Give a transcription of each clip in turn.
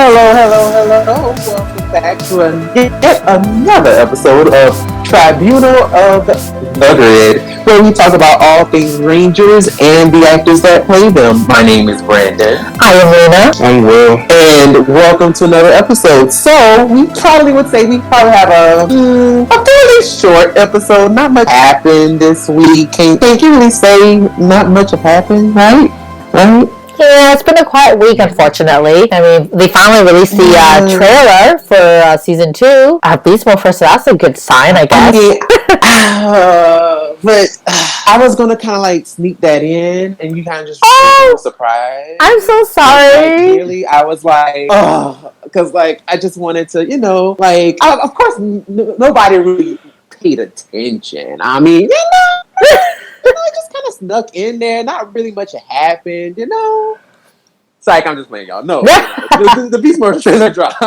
Hello. Welcome back to yet another episode of Tribunal of the Grid, where we talk about all things Rangers and the actors that play them. My name is Brandon. I am Lena. I'm Will. And welcome to another episode. So, we probably have a fairly short episode. Not much happened this week. Can't you really say not much have happened, right? Yeah, it's been a quiet week, unfortunately. I mean, they finally released the trailer for season 2. At least, well, first, that's a good sign, I guess. But I was gonna kind of like sneak that in, and you kind of just surprised. I'm so sorry. Really, I was like, because like I just wanted to, of course, nobody really paid attention. I mean, I just kind of snuck in there. Not really much happened, Psych, I'm just playing, y'all. No, the Beast Mode trailer dropped.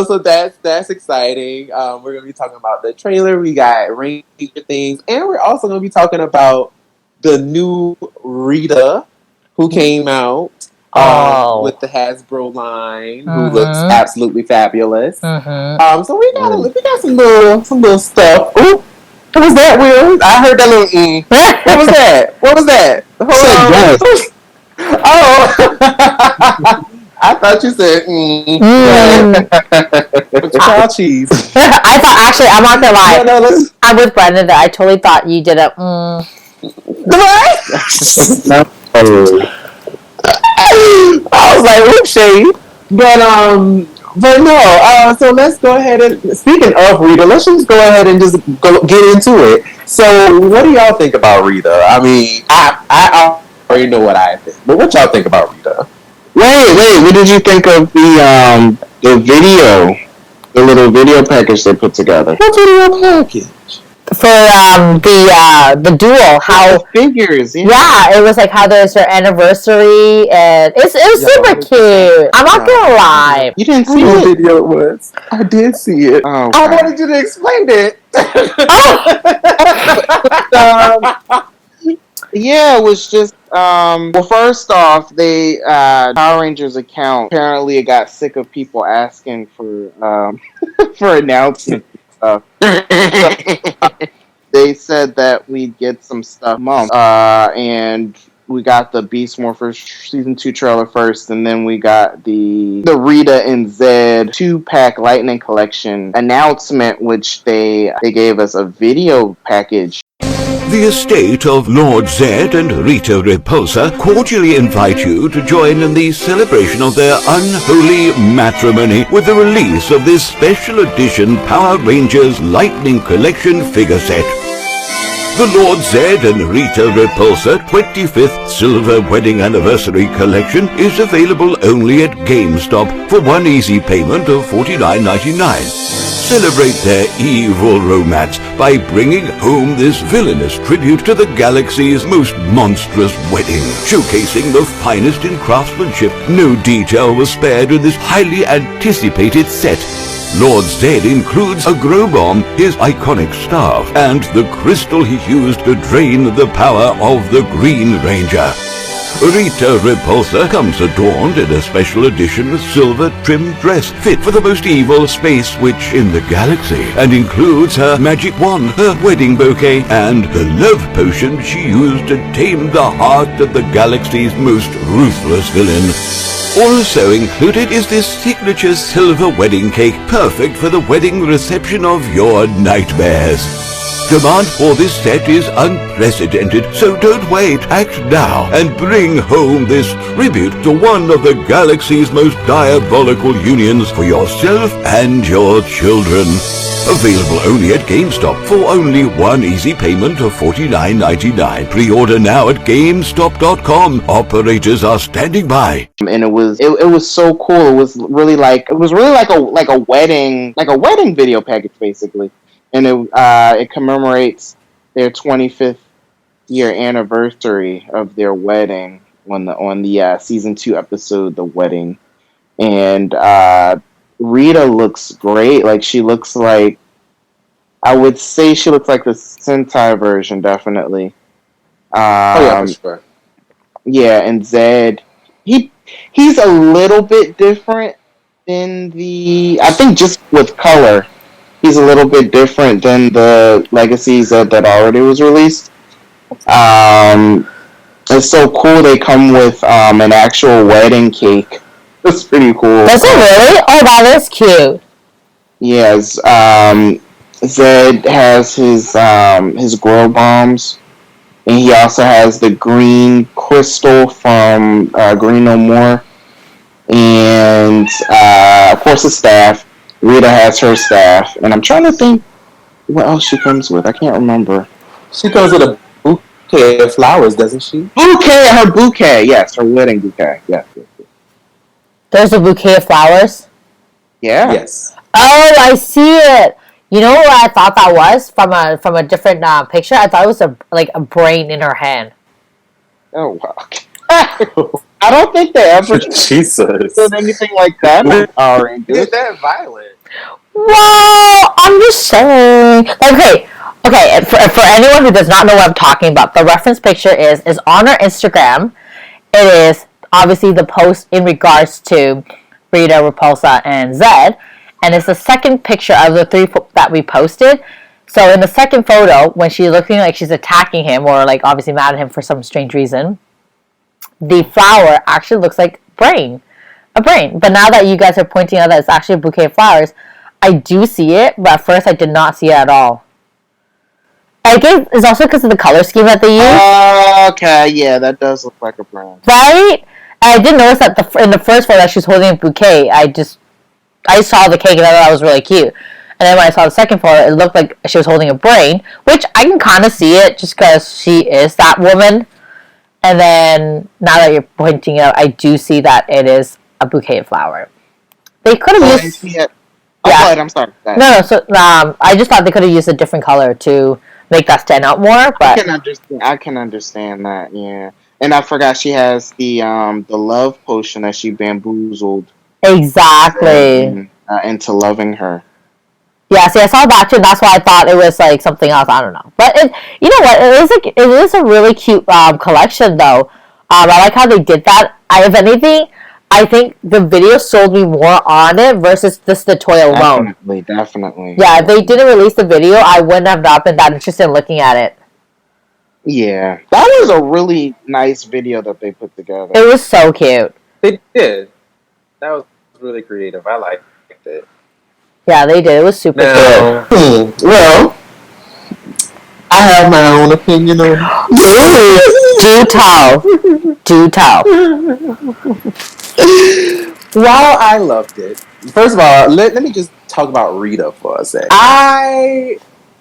So that's exciting. We're gonna be talking about the trailer. We got Ranger things, and we're also gonna be talking about the new Rita, who came out with the Hasbro line, who looks absolutely fabulous. So we got some little stuff. Ooh. What was that, Will? I heard that little What was that? I thought you said cow cheese. I thought, actually, I'm not gonna lie. I'm with Brandon that I totally thought you did a What? I was like, oops, shade. But no, so let's go ahead and, speaking of Rita, let's just go ahead and just get into it. So, what do y'all think about Rita? I mean, I already know what I think, but what y'all think about Rita? Wait, what did you think of the video, the little video package they put together? What video package? For the duel, how the figures, yeah, it was like how there's their anniversary, and it was super cute. I'm not gonna lie. You didn't see what video it was. I did see it. Oh, I wanted you to explain it. Yeah, it was just well, first off, they Power Rangers account apparently got sick of people asking for for announcements. They said that we'd get some stuff and we got the Beast Morphers season 2 trailer first, and then we got the Rita and Zedd 2-pack Lightning collection announcement, which they gave us a video package. The estate of Lord Zedd and Rita Repulsa cordially invite you to join in the celebration of their unholy matrimony with the release of this special edition Power Rangers Lightning Collection figure set. The Lord Zedd and Rita Repulsa 25th Silver Wedding Anniversary Collection is available only at GameStop for one easy payment of $49.99. Celebrate their evil romance by bringing home this villainous tribute to the galaxy's most monstrous wedding. Showcasing the finest in craftsmanship, no detail was spared in this highly anticipated set. Lord Zedd includes a grow bomb, his iconic staff, and the crystal he used to drain the power of the Green Ranger. Rita Repulsa comes adorned in a special edition silver trimmed dress fit for the most evil space witch in the galaxy, and includes her magic wand, her wedding bouquet, and the love potion she used to tame the heart of the galaxy's most ruthless villain. Also included is this signature silver wedding cake, perfect for the wedding reception of your nightmares. Demand for this set is unprecedented, so don't wait, act now, and bring home this tribute to one of the galaxy's most diabolical unions for yourself and your children. Available only at GameStop for only one easy payment of $49.99. Pre-order now at GameStop.com. Operators are standing by. And it was so cool. It was really like a wedding video package basically. And it commemorates their 25th year anniversary of their wedding on the season 2 episode, The Wedding. And Rita looks great. Like, she looks like, I would say she looks like the Sentai version, definitely. For sure. Yeah, and Zedd, he He's a little bit different than the. I think just with color, he's a little bit different than the legacies that already was released. It's so cool. They come with an actual wedding cake. That's pretty cool. Does it really? Oh, that is cute. Yes. Zedd has his grow bombs, and he also has the green crystal from Green No More, and of course the staff. Rita has her staff, and I'm trying to think what else she comes with. I can't remember. She comes with a bouquet of flowers, doesn't she? Her bouquet. Yes, her wedding bouquet. Yes. There's a bouquet of flowers? Yeah. Yes. Oh, I see it. You know what I thought that was from a different picture? I thought it was a brain in her hand. Oh wow. I don't think they ever Jesus did anything like that with Power Rangers. Is that violent? Well, I'm just saying. Okay. For anyone who does not know what I'm talking about, the reference picture is on our Instagram. It is obviously the post in regards to Rita, Repulsa, and Zedd, and it's the second picture of the three that we posted. So in the second photo, when she's looking like she's attacking him or like obviously mad at him for some strange reason, the flower actually looks like a brain. But now that you guys are pointing out that it's actually a bouquet of flowers, I do see it, but at first I did not see it at all. I guess it's also because of the color scheme that they use. Okay, yeah, that does look like a brain. Right? I did notice that in the first photo that she was holding a bouquet, I saw the cake and I thought that was really cute. And then when I saw the second photo, it looked like she was holding a brain, which I can kind of see it just because she is that woman. And then now that you're pointing out, I do see that it is a bouquet of flower. They could have used. Yeah. I'm sorry. No. So I just thought they could have used a different color to make that stand out more. But I can understand that. Yeah. And I forgot she has the love potion that she bamboozled. Exactly. Into loving her. Yeah, see, I saw that too, and that's why I thought it was like something else. I don't know, but you know what? It is a really cute collection, though. I like how they did that. If anything, I think the video sold me more on it versus just the toy alone. Definitely. Yeah, if they didn't release the video, I wouldn't have not been that interested in looking at it. Yeah, that was a really nice video that they put together. It was so cute. They did. That was really creative. I liked it. Yeah, they did. It was super cute. Well, I have my own opinion on it. Do tell. While I loved it, first of all, let me just talk about Rita for a second. I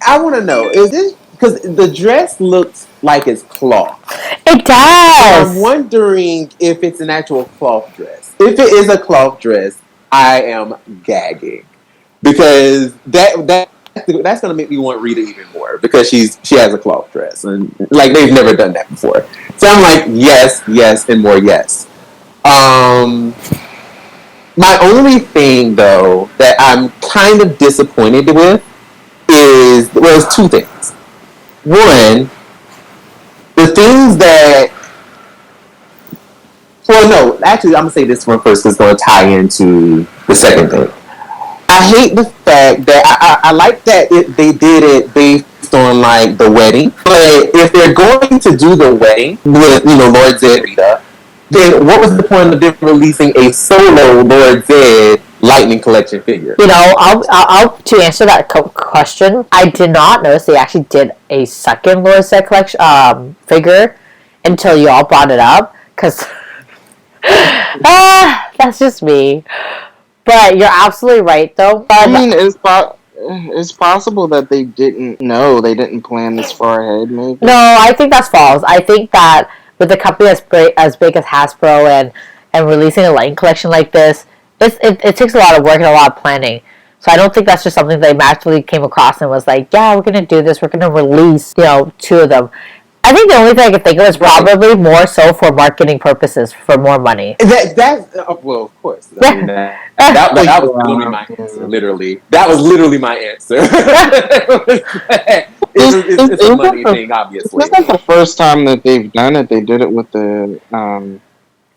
want to know, is this because the dress looks like it's cloth? It does. I'm wondering if it's an actual cloth dress. If it is a cloth dress, I am gagging. Because that's gonna make me want Rita even more because she has a cloth dress and like they've never done that before. So I'm like yes, and more yes. My only thing though that I'm kind of disappointed with is two things. One, the things that. Well, no, actually, I'm gonna say this one first because it's gonna tie into the second thing. I hate the fact that I like that they did it based on like the wedding, but if they're going to do the wedding with Lord Zedd Rita, then what was the point of them releasing a solo Lord Zedd Lightning collection figure? I'll to answer that question, I did not notice they actually did a second Lord Zedd collection figure until you all brought it up because that's just me. But you're absolutely right, though. I mean, it's possible that they didn't know. They didn't plan this far ahead, maybe. No, I think that's false. I think that with a company as big as Hasbro and releasing a Lightning collection like this, it takes a lot of work and a lot of planning. So I don't think that's just something they magically came across and was like, yeah, we're going to do this. We're going to release, two of them. I think the only thing I could think of is probably more so for marketing purposes, for more money. Well, of course. I mean, that was literally my answer. Literally, that was literally my answer. It's a money thing, obviously. It's not the first time that they've done it. They did it with the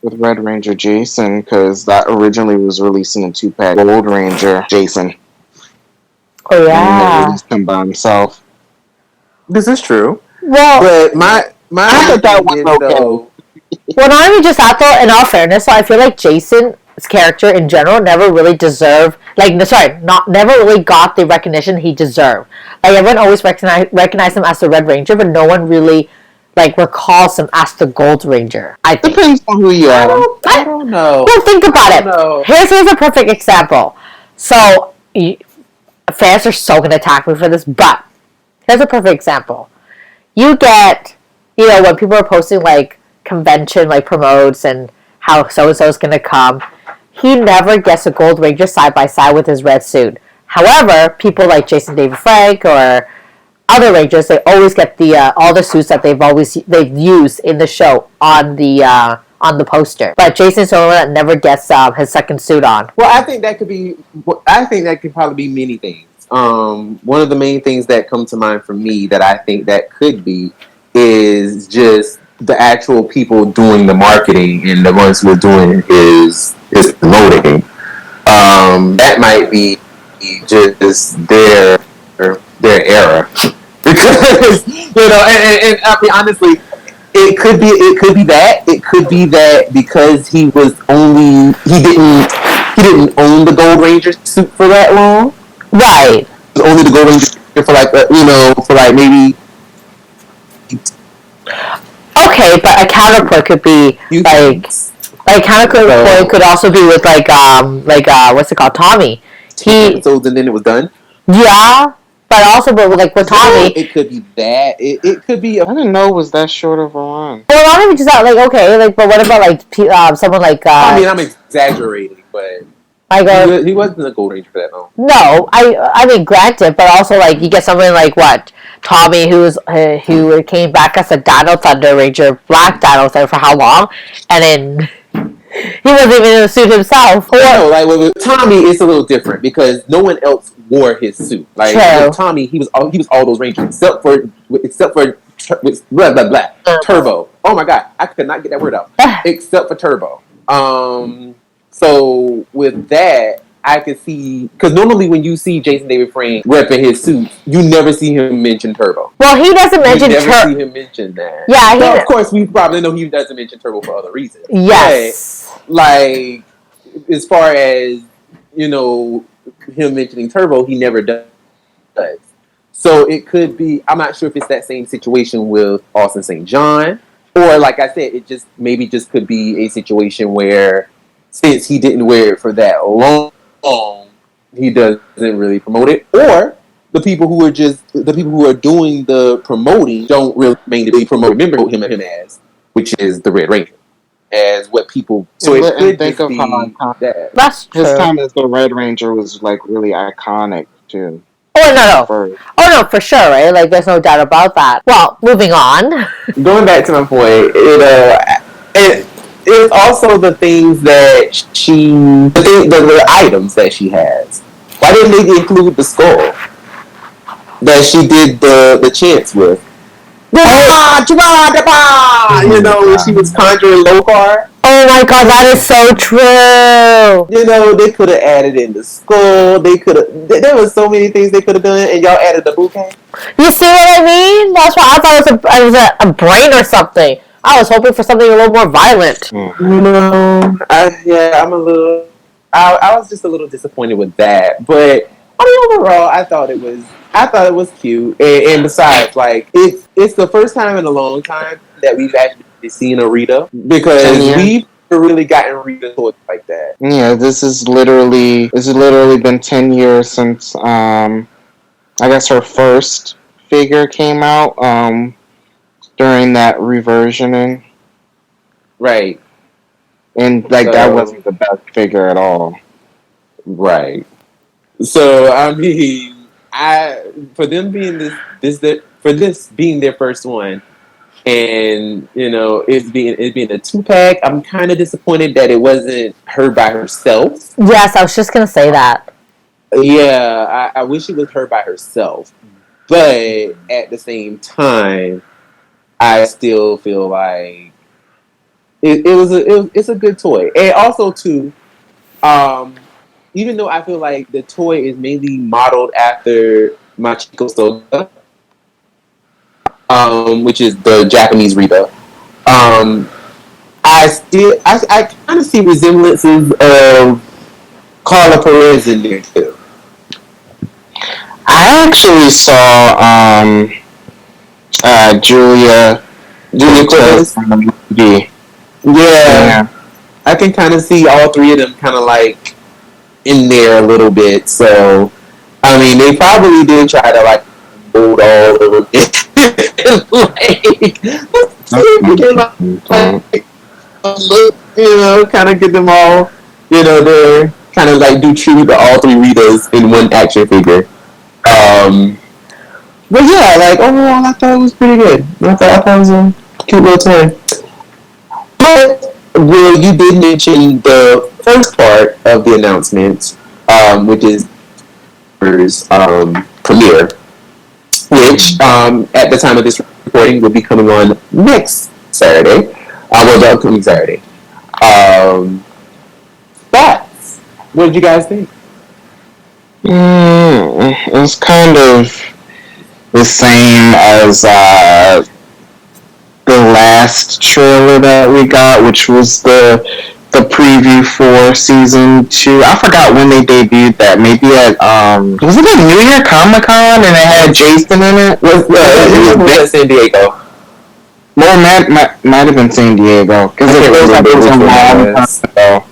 with Red Ranger Jason, because that originally was releasing in 2-pack. Gold Ranger Jason. Oh And then they yeah. released him by himself. This is true. Well, But my I thought that thing was is okay. though. well, not even just that though. In all fairness, so I feel like Jason's character in general never really deserved, never really got the recognition he deserved. Like everyone always recognized him as the Red Ranger, but no one really recalls him as the Gold Ranger. I think. Depends on who you are. I don't know. Well, think about it. Know. Here's a perfect example. So, fans are so gonna attack me for this, but here's a perfect example. You get, when people are posting convention promotes and how so and so is gonna come, he never gets a Gold Ranger side by side with his red suit. However, people like Jason David Frank or other Rangers, they always get the all the suits that they've used in the show on the poster. But Jason's the only one that never gets his second suit on. Well, I think that could probably be many things. One of the main things that come to mind for me that I think that could be is just the actual people doing the marketing and the ones who are doing his promoting. That might be just their error. Because and I mean honestly, it could be that because he didn't own the Gold Ranger suit for that long. Right. Only the Gold Ranger for maybe. Okay, but a counterpoint could be counterpoint could also be with what's it called, Tommy. Episodes and then it was done. Yeah. But also, with Tommy, it could be that. It could be. I didn't know it was that short of a run. Well, not even just that. But what about someone like? I mean, I'm exaggerating, but he wasn't a Gold Ranger for that long. No, I mean, granted, but also you get someone like what Tommy, who came back as a Dino Thunder Ranger, Black Dino Thunder for how long, and then. He wasn't even in the suit himself. With Tommy, it's a little different because no one else wore his suit. With Tommy, he was all those Rangers except for blah blah blah Turbo. Oh my god, I could not get that word out. Except for Turbo. So with that, I could see because normally when you see Jason David Frank repping his suit, you never see him mention Turbo. Well, he doesn't mention Turbo. You never see him mention that. Yeah, but of course we probably know he doesn't mention Turbo for other reasons. Yes. But, as far as him mentioning Turbo, he never does. So it could be. I'm not sure if it's that same situation with Austin St. John, or like I said, it just could be a situation where since he didn't wear it for that long, he doesn't really promote it, or the people who are doing the promoting don't really mainly remember him as, which is the Red Ranger, as what people. So it could think of how that. That's true. His time as the Red Ranger was really iconic too. Oh no! Oh no, for sure, right? There's no doubt about that. Well, moving on. Going back to my point, it's also the things that the items that she has. Why didn't they include the skull that she did the chants with? When she was conjuring Lokar. Oh my god, that is so true. They could have added in the skull. They could have. There was so many things they could have done, and y'all added the bouquet. You see what I mean? That's why I thought it was a brain or something. I was hoping for something a little more violent. I'm a little. I was just a little disappointed with that, but I mean, overall, I thought it was cute, and besides, it's the first time in a long time that we've actually seen a Rita because we've really gotten Rita toys like that. Yeah, this is literally been 10 years since I guess her first figure came out during that reversioning. Right. And that wasn't the best figure at all. Right. So I mean, for them being this being their first one, and it being a 2-pack, I'm kind of disappointed that it wasn't her by herself. Yes, I was just gonna say that. Yeah, I wish it was her by herself, but at the same time, I still feel like it's a good toy, and also too, even though I feel like the toy is mainly modeled after Machiko Soga, which is the Japanese Rita. I kind of see resemblances of Carla Perez in there too. I actually saw Julia Perez from the movie. Yeah, I can kind of see all three of them kind of like in there a little bit. So, I mean, they probably did try to like mold all of it. Kind of get them all, they're kind of like do tribute to all three Ritas in one action figure. But yeah, like overall, I thought it was pretty good. I thought it was a cute little toy. But Will, you did mention the first part of the announcement, which is premiere, which at the time of this recording will be coming on next Saturday. The upcoming Saturday. Thoughts? What did you guys think? It's kind of the same as the last trailer that we got, which was the preview for season 2. I forgot when they debuted that. Maybe at was it a New Year Comic-Con and it had Jason in it? It was San Diego. Well, might have been San Diego because it feels like it was a long time ago.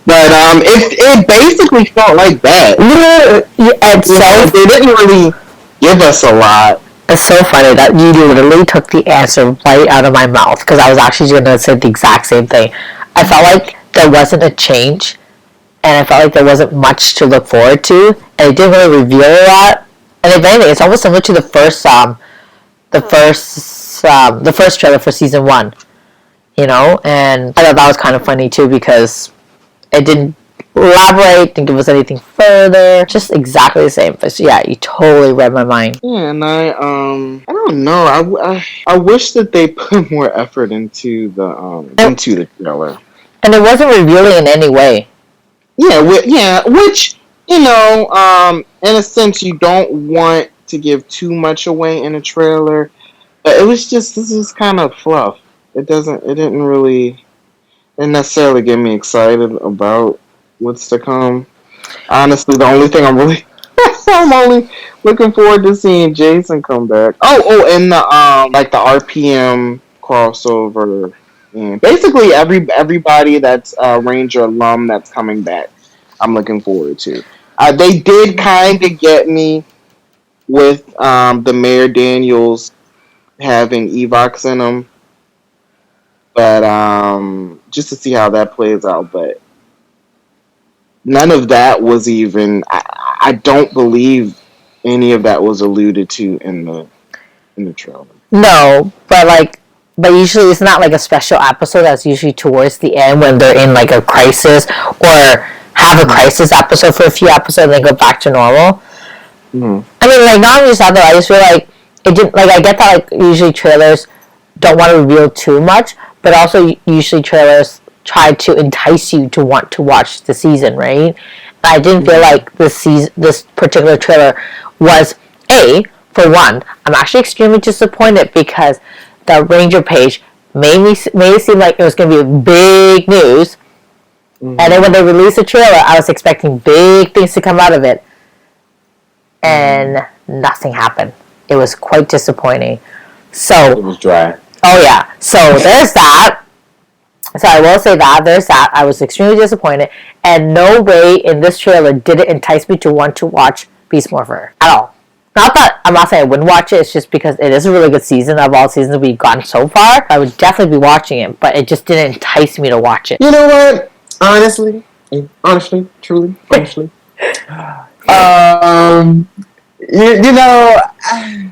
But it basically felt like that. And so they didn't really give us a lot. It's so funny that you literally took the answer right out of my mouth, because I was actually going to say the exact same thing. I felt like there wasn't a change, and I felt like there wasn't much to look forward to, and it didn't really reveal a lot. And if anything, it's almost similar to the first trailer for season 1, and I thought that was kind of funny too, because it didn't elaborate, didn't give us anything further, just exactly the same. But yeah, you totally read my mind. Yeah, and I don't know. I wish that they put more effort into the trailer. And it wasn't revealing in any way. Yeah, which in a sense, you don't want to give too much away in a trailer. But it was just, this is kind of fluff. It didn't really necessarily get me excited about what's to come. Honestly, the only thing I'm only looking forward to seeing Jason come back. And the the RPM crossover, and basically everybody that's Ranger alum that's coming back, I'm looking forward to. They did kind of get me with the Mayor Daniels having Evox in them, but just to see how that plays out. But none of that was even. I don't believe any of that was alluded to in the trailer. No, but usually it's not like a special episode. That's usually towards the end when they're in like a crisis, or have a crisis episode for a few episodes and then go back to normal. Mm-hmm. I mean, like, not only that though, I just feel like it didn't. Like, I get that like usually trailers don't want to reveal too much, but also usually trailers try to entice you to want to watch the season, right? And I didn't feel like this particular trailer was for one. I'm actually extremely disappointed because the Ranger page made it seem like it was going to be big news, and then when they released the trailer, I was expecting big things to come out of it, and nothing happened. It was quite disappointing. So it was dry. Oh yeah. So there's that. So I will say that there's that. I was extremely disappointed, and no way in this trailer did it entice me to want to watch Beast Morpher at all. I'm not saying I wouldn't watch it. It's just because it is a really good season. Of all seasons we've gotten so far, I would definitely be watching it, but it just didn't entice me to watch it. You know what? Honestly, truly,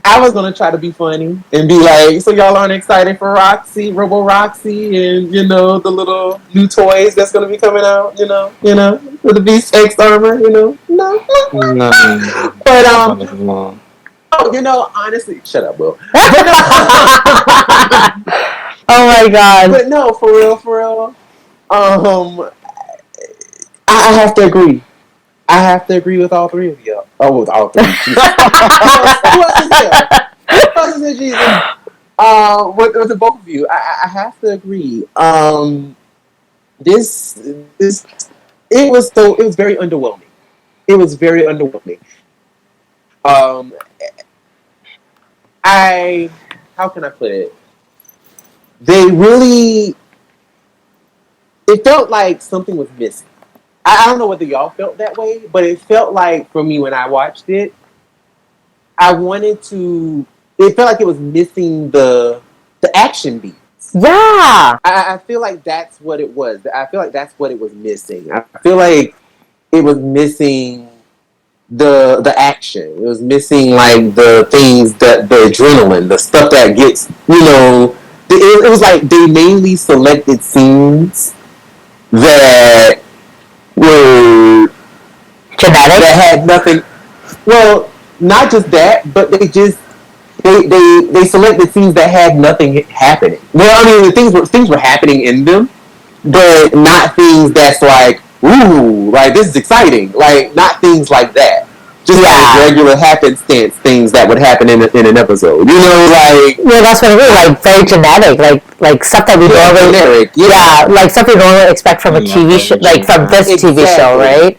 I was gonna try to be funny and be like, so y'all aren't excited for Roxy, Robo Roxy, and the little new toys that's gonna be coming out, with the Beast X armor, no. But honestly, shut up, Will. Oh my god. But no, for real. I have to agree. I have to agree with all three of you. Oh, with all three. Jesus. Who else is here? Who else is here, Jesus? With the both of you, I have to agree. This it was very underwhelming. It was very underwhelming. Um, I how can I put it? They really it felt like something was missing. I don't know whether y'all felt that way, but it felt like for me when I watched it, I wanted to. It felt like it was missing the action beats. Yeah. I feel like that's what it was. I feel like that's what it was missing. I feel like it was missing the action. It was missing like the things that the adrenaline, the stuff that gets it was like they mainly selected scenes that were Genetic? that had nothing. Well, not just that, but they selected scenes that had nothing happening. Well, I mean, things were happening in them, but not things that's like, ooh, like this is exciting. Like not things like that. Just like regular happenstance things that would happen in an episode. Yeah, that's what it is. Like very genetic, like stuff that we normally generic. like stuff we normally expect from a TV show, like from this TV show, right?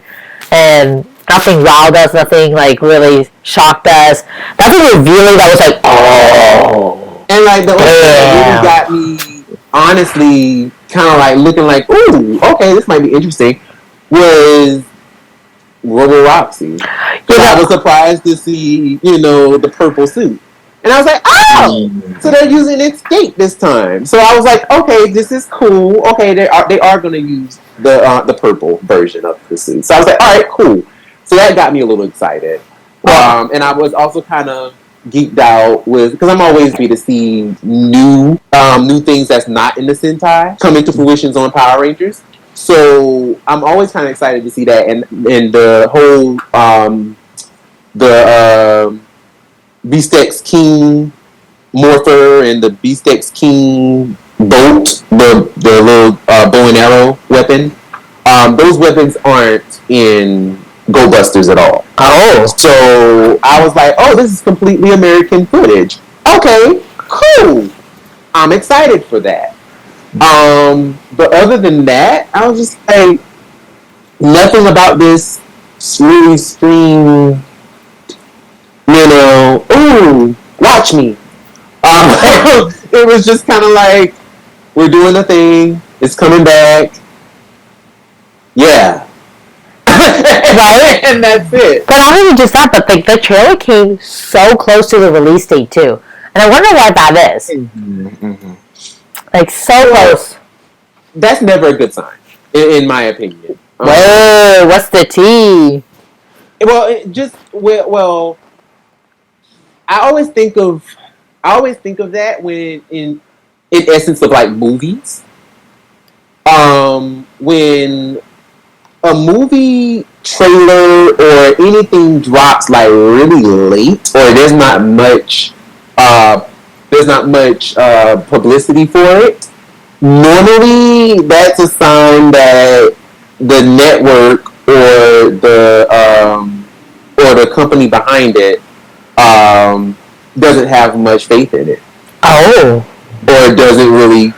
And nothing wowed us, nothing like really shocked us, nothing revealing that was like, oh. And like the only thing that really got me, honestly, kind of like looking like, ooh, okay, this might be interesting, was Robo Roxy. I was surprised to see, the purple suit. And I was like, oh! So they're using Escape this time. So I was like, okay, this is cool. Okay, they are going to use the purple version of the suit. So I was like, all right, cool. So that got me a little excited. And I was also kind of geeked out with, because I'm always happy to see new things that's not in the Sentai coming to fruition on Power Rangers. So I'm always kind of excited to see that, and the whole the Beast X King Morpher and the Beast X King boat, the little bow and arrow weapon. Those weapons aren't in Go Busters at all. Oh. So I was like, oh, this is completely American footage. Okay, cool. I'm excited for that. But other than that, I was just like, nothing about this really screamed, ooh, watch me. It was just kind of like, we're doing a thing, it's coming back, yeah. Right? And that's it. But not even just that, but the trailer came so close to the release date too. And I wonder why that is. Mm-hmm. Like, so close. That's never a good sign, in my opinion. Whoa, what's the tea? Well, I always think of that when in essence of like movies. When a movie trailer or anything drops like really late, or there's not much publicity for it, normally that's a sign that the network or the company behind it doesn't have much faith in it. Oh. Or doesn't really,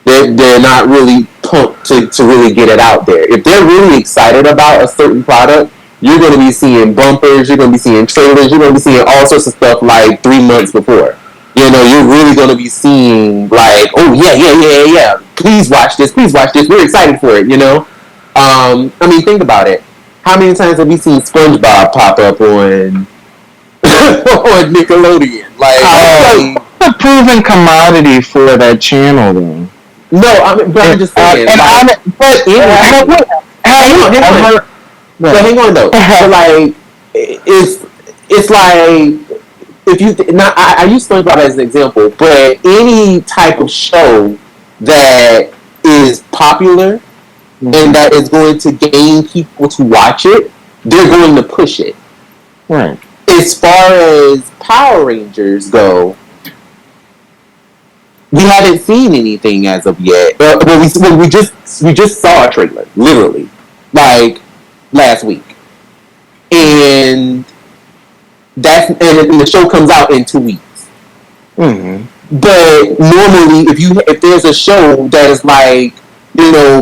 they're not really pumped to really get it out there. If they're really excited about a certain product, you're going to be seeing bumpers, you're going to be seeing trailers, you're going to be seeing all sorts of stuff like 3 months before. You're really going to be seeing like, oh yeah, please watch this, we're excited for it, I mean, think about it. How many times have we seen SpongeBob pop up on on Nickelodeon? Like, a proven commodity for that channel, though. No, I'm just saying. Hang on though. But like, it's like, if you I use SpongeBob as an example, but any type of show that is popular and that is going to gain people to watch it, they're going to push it. Right. As far as Power Rangers go, we haven't seen anything as of yet. We just saw a trailer, literally, like last week, and and the show comes out in 2 weeks. Mm-hmm. But normally, if there's a show that is like,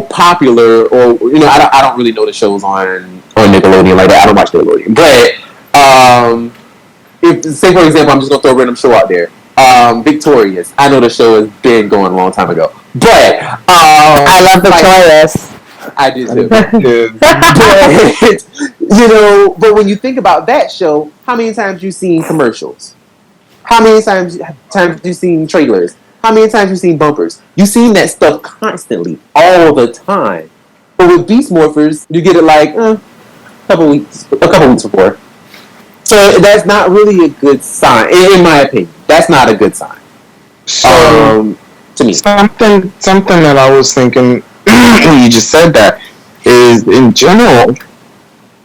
popular, or I don't really know the shows on Nickelodeon like that. I don't watch Nickelodeon, but if, say for example, I'm just gonna throw a random show out there. Victorious. I know the show has been going a long time ago, but I love Victorious. I do too. But when you think about that show, how many times you seen commercials? How many times you seen trailers? How many times you seen bumpers? You seen that stuff constantly, all the time. But with Beast Morphers, you get it like a couple weeks before. So that's not really a good sign, in my opinion. That's not a good sign. So, to me, something that I was thinking when you just said that is, in general,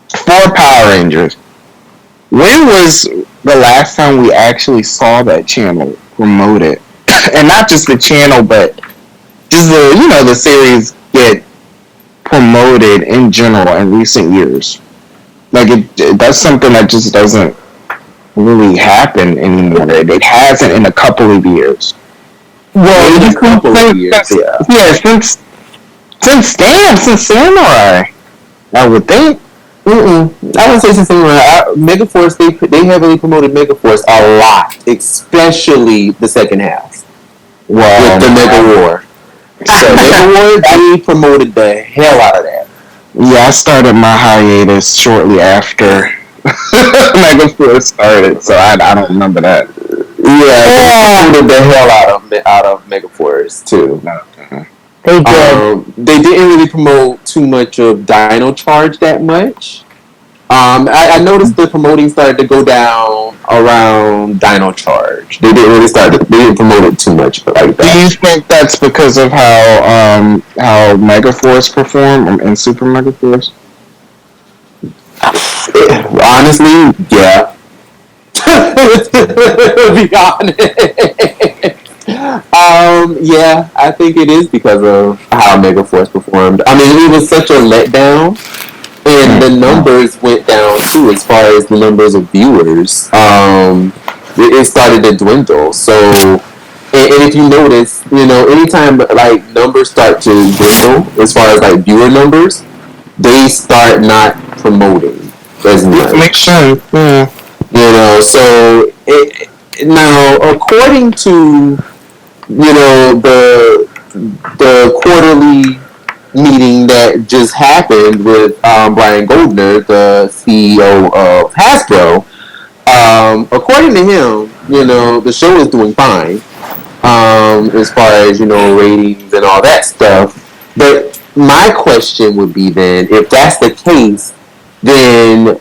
for Power Rangers, when was the last time we actually saw that channel promoted? And not just the channel, but just the series get promoted in general in recent years. Like that's something that just doesn't really happen anymore. It hasn't in a couple of years. Well, in a couple of years, yeah. Since Samurai, I would think. I would say since Samurai, Megaforce, they heavily promoted Megaforce a lot, especially the second half. With the Mega War. So Mega War, they promoted the hell out of that. Yeah, I started my hiatus shortly after Megaforce started, so I don't remember that. Yeah, they promoted the hell out of Megaforce too. They did. They didn't really promote too much of Dino Charge that much. I noticed the promoting started to go down around Dino Charge. They didn't promote it too much like that. Do you think that's because of how Megaforce performed in Super Megaforce? Honestly, yeah. To be honest. Yeah, I think it is because of how Megaforce performed. I mean, it was such a letdown, and the numbers went down too, as far as the numbers of viewers. It started to dwindle. So, and if you notice, anytime like numbers start to dwindle, as far as like viewer numbers, they start not promoting as much. Makes sense. Yeah. So now according to the quarterly meeting that just happened with Brian Goldner, the CEO of Hasbro. According to him, the show is doing fine as far as ratings and all that stuff. But my question would be then, if that's the case, then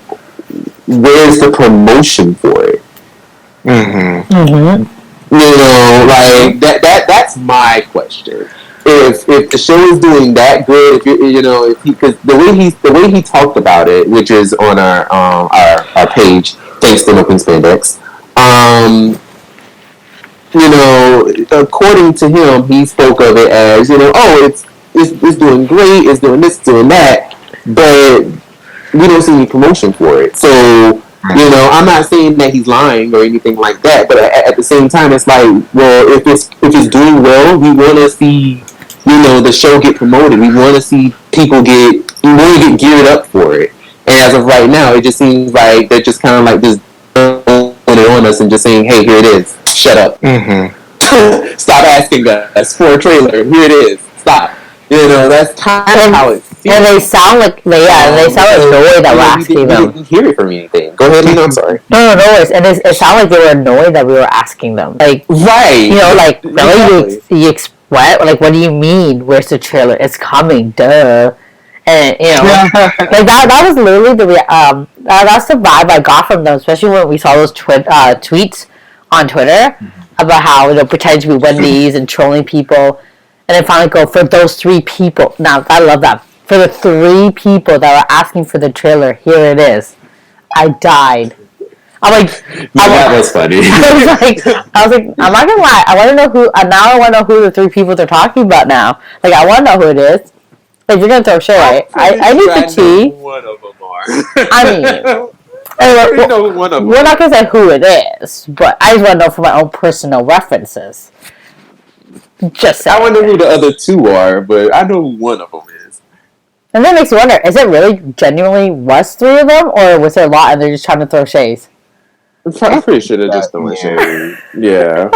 where's the promotion for it? Like that's my question. If the show is doing that good, because the way he talked about it, which is on our page, thanks to Open Spandex, according to him, he spoke of it as it's doing great, it's doing this, doing that, but we don't see any promotion for it. So I'm not saying that he's lying or anything like that, but at the same time, it's like, well, if it's doing well, we want to see the show get promoted. We want to see people we want to get geared up for it. And as of right now, it just seems like they're just kind of like just putting it on us and just saying, hey, here it is. Shut up. Stop asking us for a trailer. Here it is. Stop. That's kind of how it feels. And they sound like annoyed that we're asking them. We didn't hear it from anything. Go ahead, Lena. I'm sorry. No worries. And it sounded like they were annoyed that we were asking them. Like, right. Like, really, exactly. Like, what do you mean? Where's the trailer? It's coming, duh. And like that was literally that's the vibe I got from them, especially when we saw those tweets on Twitter about how they're pretending to be Wendy's and trolling people, and then finally go for those 3 people. Now I love that. For the 3 people that were asking for the trailer, here it is. I died. I'm like, that was funny. I was like, I'm not gonna lie. I want to know who. Now I want to know who the three people they're talking about now. Like, I want to know who it is. Like, you're gonna throw shit, right? I need the tea. One of them are. I mean, know one of them. We're not gonna say who it is, but I just want to know for my own personal references. Just saying. I wonder who the other two are, but I know who one of them is. And that makes me wonder: is it really genuinely was three of them, or was there a lot and they're just trying to throw shades? I'm pretty sure they're just throwing shade. Yeah.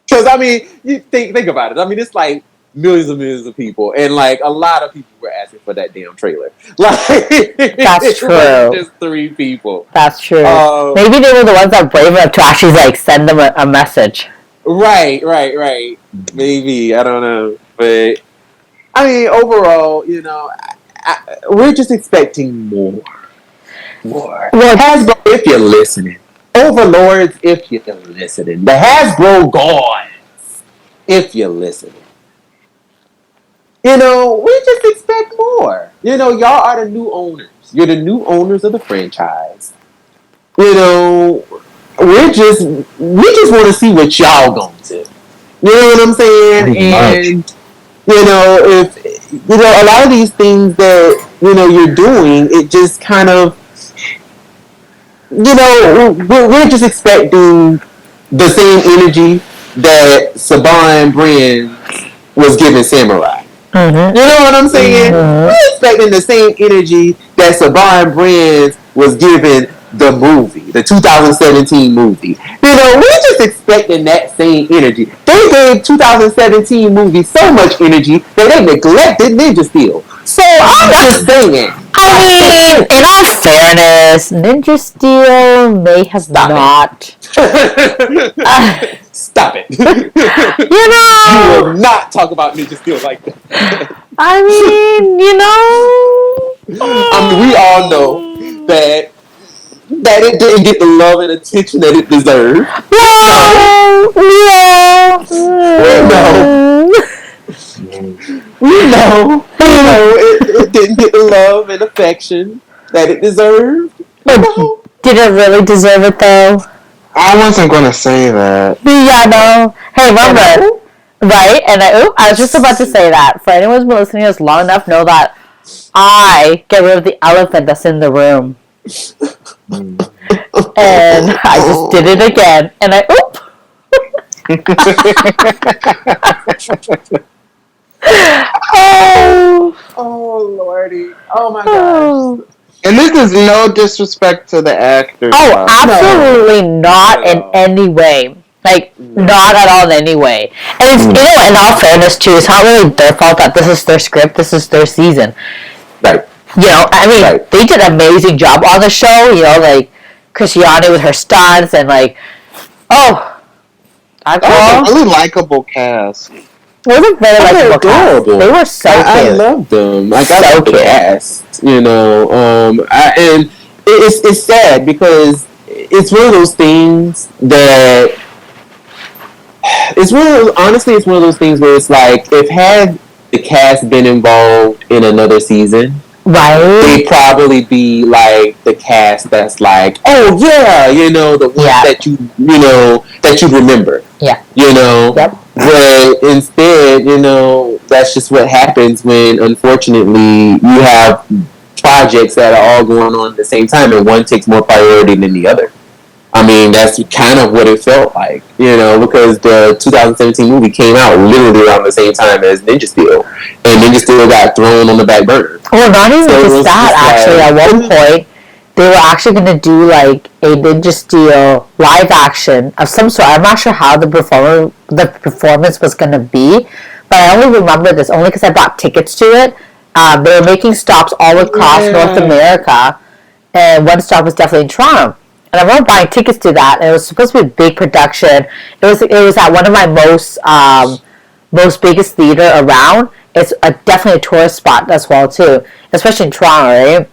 Because, I mean, you think about it. I mean, it's like millions and millions of people, and like a lot of people were asking for that damn trailer. Like, that's true. Just 3 people. That's true. Maybe they were the ones that were brave enough to actually like send them a message. Right. Maybe, I don't know, but I mean, overall, you know, we're just expecting more. Well, Hasbro, if you're listening, Overlords, if you're listening, the Hasbro gods, if you're listening. You know, we just expect more. You know, y'all are the new owners. You're the new owners of the franchise. You know, we just want to see what y'all gonna do. You know what I'm saying? And you know, if you know a lot of these things that you know you're doing, it just kind of, you know, we're just expecting the same energy that Saban Brand was giving Samurai. Mm-hmm. You know what I'm saying? Mm-hmm. We're expecting the same energy that Saban Brands was giving the movie, the 2017 movie. You know, we're just expecting that same energy. They gave 2017 movie so much energy that they neglected Ninja Steel. So I'm just saying. I mean, in all fairness, Ninja Steel may have not. Stop it. You know. You will not talk about Ninja Steel like that. I mean, you know. I mean, we all know that it didn't get the love and attention that it deserved. We know it didn't get the love and affection that it deserved. Did it really deserve it though? I wasn't gonna say that. Yeah, no. Hey, remember, right? And I was just about to say that. For anyone who's been listening to us long enough, know that I get rid of the elephant that's in the room. And I just did it again. And oh lordy. Oh my gosh. And this is no disrespect to the actors. Oh, absolutely not in any way. Like, not at all in any way. And it's, you know, in all fairness too, it's not really their fault that this is their script, this is their season. Right. You know, I mean, they did an amazing job on the show, you know, like, Christiane with her stunts and, like, a really likable cast. It was a very likable cast. They were so cute. I loved them. Like, I love the cast, you know, and it's sad because it's one of those things that it's one of those things where it's like, if had the cast been involved in another season, right, they'd probably be like the cast that's like, oh yeah, you know, the one that that you remember. Yeah. You know? Yep. But instead, you know, that's just what happens when, unfortunately, you have projects that are all going on at the same time and one takes more priority than the other. I mean, that's kind of what it felt like, you know, because the 2017 movie came out literally around the same time as Ninja Steel. And Ninja Steel got thrown on the back burner. Well, not even just that, actually. At one point, they were actually going to do, like, a Ninja Steel live action of some sort. I'm not sure how the performance was going to be, but I only remember this only because I bought tickets to it. They were making stops all across North America, and one stop was definitely in Toronto. And I remember buying tickets to that, and it was supposed to be a big production. It was at one of my most biggest theater around. It's definitely a tourist spot as well too, especially in Toronto, right?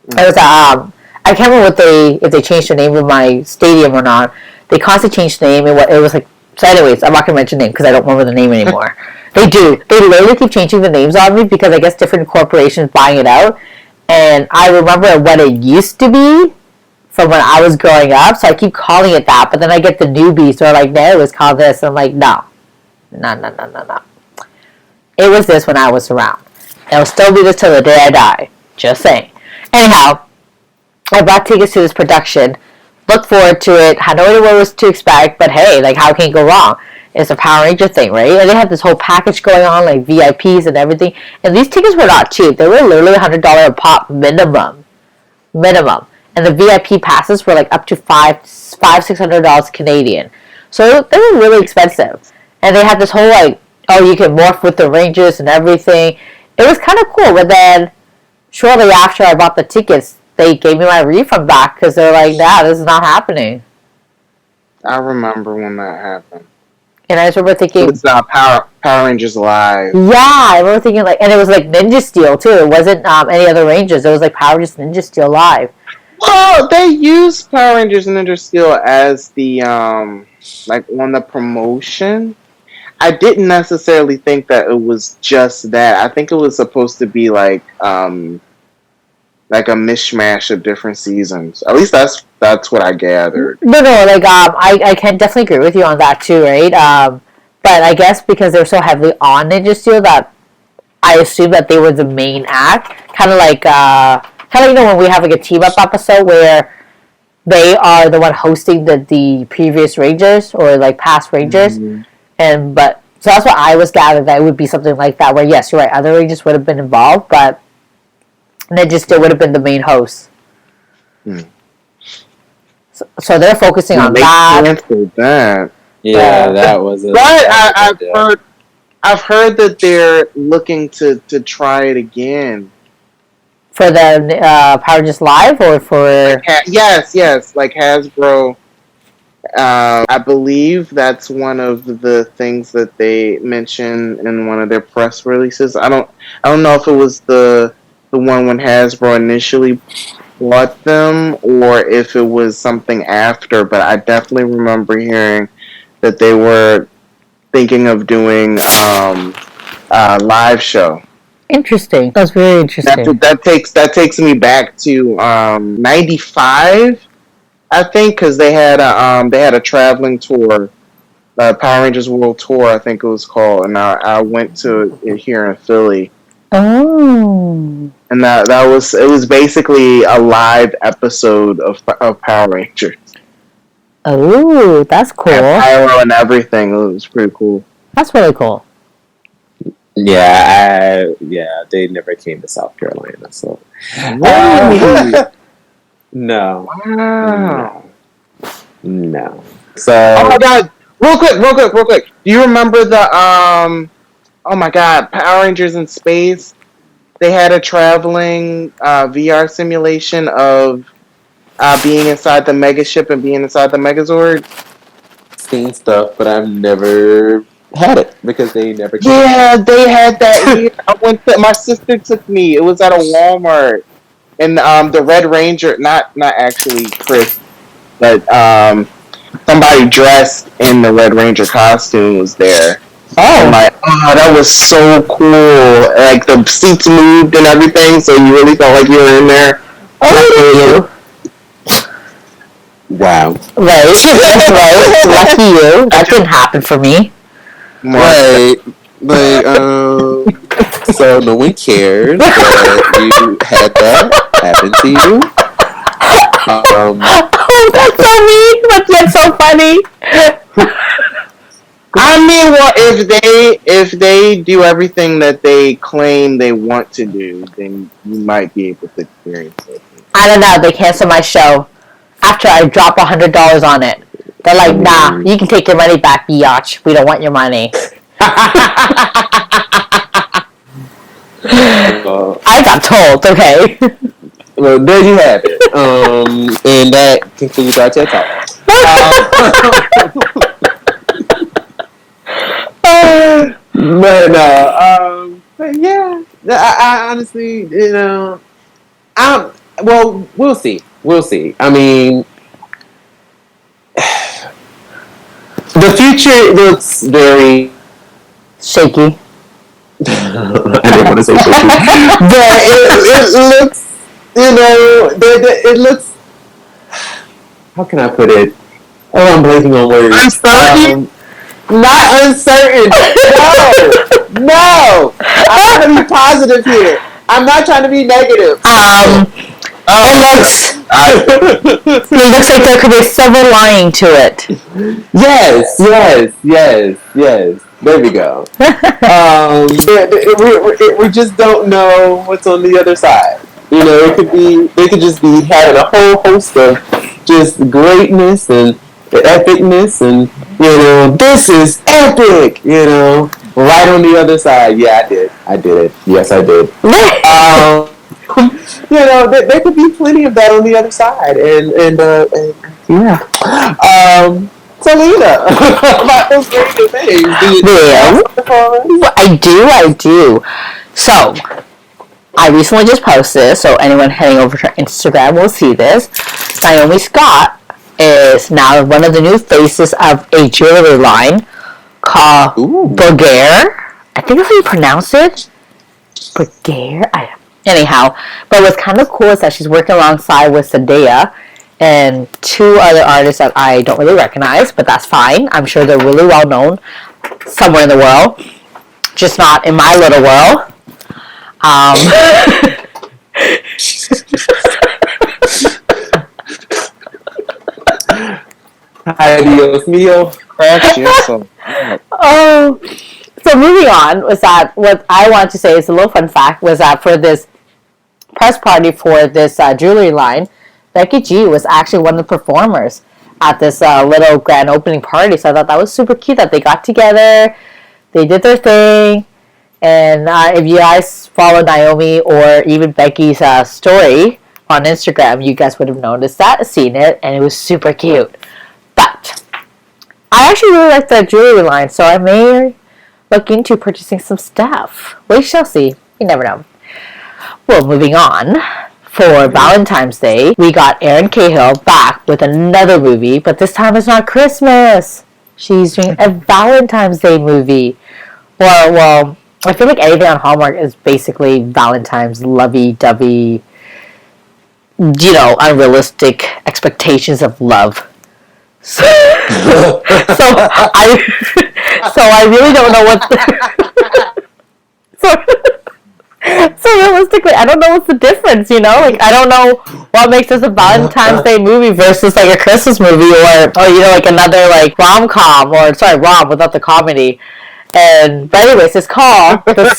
It was I can't remember if they changed the name of my stadium or not. They constantly changed the name, and it was like. So, anyways, I'm not gonna mention the name because I don't remember the name anymore. They do. They literally keep changing the names on me because I guess different corporations buying it out. And I remember what it used to be from when I was growing up, so I keep calling it that. But then I get the newbies who are like, no, it was called this. I'm like, no. It was this when I was around. It'll still be this till the day I die. Just saying. Anyhow, I bought tickets to this production. Looked forward to it. Had no idea what was to expect, but hey, like, how can it go wrong? It's a Power Ranger thing, right? And they had this whole package going on, like VIPs and everything. And these tickets were not cheap. They were literally $100 a pop minimum. And the VIP passes were like up to $600 Canadian. So they were really expensive. And they had this whole like, oh, you can morph with the Rangers and everything. It was kind of cool. But then shortly after I bought the tickets, they gave me my refund back because they're like, nah, this is not happening. I remember when that happened. And I just remember thinking, it's Power Rangers Live. Yeah, I remember thinking like, and it was like Ninja Steel too. It wasn't any other Rangers. It was like Power Rangers Ninja Steel Live. Well, they used Power Rangers Ninja Steel as the like on the promotion. I didn't necessarily think that it was just that. I think it was supposed to be like a mishmash of different seasons. At least that's what I gathered. No, like I can definitely agree with you on that too, right? But I guess because they're so heavily on Ninja Steel that I assume that they were the main act, kind of like you know when we have like a team up episode where they are the one hosting the previous Rangers or like past Rangers, but so that's what I was gathered that it would be something like that. Where yes, you're right, other Rangers would have been involved, but Ninja Steel would have been the main host. So they're focusing on that. Yeah, that was. But I've heard that they're looking to try it again for the Power Rangers Live or for yes, like Hasbro. I believe that's one of the things that they mentioned in one of their press releases. I don't know if it was the one when Hasbro initially bought them or if it was something after, but I definitely remember hearing that they were thinking of doing a live show. Interesting. That's very interesting. That takes me back to 95, I think, because they had a traveling tour, Power Rangers World Tour, I think it was called, and I went to it here in Philly. Oh. And it was basically a live episode of Power Rangers. Oh, that's cool. And pyro and everything. It was pretty cool. That's really cool. Yeah, they never came to South Carolina, so. No. Wow. No. So. Oh my God! Real quick. Do you remember the oh my God, Power Rangers in Space? They had a traveling VR simulation of being inside the mega ship and being inside the Megazord. Seen stuff, but I've never had it because they never came. Yeah, they had that here. My sister took me. It was at a Walmart. And the Red Ranger, not actually Chris, but somebody dressed in the Red Ranger costume was there. Oh, I'm like, oh, that was so cool! Like the seats moved and everything, so you really felt like you were in there. Oh, wow! Right, lucky you. That didn't happen for me. Right, like so no one cares that you had that happen to you. Oh, that's so mean, but yet so funny. I mean, well, if they do everything that they claim they want to do, then you might be able to experience it. I don't know. They canceled my show after I drop $100 on it. They're like, nah, you can take your money back, biatch. We don't want your money. I got told, okay. Well, there you have it. And that concludes our TED Talk. But yeah, I honestly, well, we'll see. I mean, the future looks very shaky. I didn't want to say shaky, but it looks, it looks how can I put it? Oh, I'm blanking on words. Uncertain? Not uncertain. No. I'm trying to be positive here. I'm not trying to be negative. It looks like there could be a silver lining to it. Yes. There we go. We just don't know what's on the other side. You know, they could just be having a whole host of just greatness and epicness, and this is epic. Right on the other side. Yeah, I did it. Yes, I did. There could be plenty of that on the other side, and yeah. So Lena, about those great things. I do. So, I recently just posted this, so anyone heading over to Instagram will see this. Naomi Scott is now one of the new faces of a jewelry line called Bulgare. I think that's how you pronounce it. Bulgare? Anyhow, but what's kind of cool is that she's working alongside with Zendaya and two other artists that I don't really recognize, but that's fine. I'm sure they're really well known somewhere in the world, just not in my little world. Adios mio. So moving on was that what I want to say is a little fun fact was that for this press party for this jewelry line, Becky G was actually one of the performers at this little grand opening party. So I thought that was super cute that they got together, they did their thing, and if you guys follow Naomi or even Becky's story on Instagram, you guys would have noticed that, seen it, and it was super cute. But I actually really like the jewelry line, so I may look into purchasing some stuff. We shall see. You never know. Well, moving on. For Valentine's Day, we got Erin Cahill back with another movie, but this time it's not Christmas. She's doing a Valentine's Day movie. Well, I feel like anything on Hallmark is basically Valentine's lovey-dovey, unrealistic expectations of love. So I really don't know what. So realistically, I don't know what's the difference. I don't know what makes this a Valentine's Day movie versus like a Christmas movie or like another like rom-com rom without the comedy. But anyways, it's called the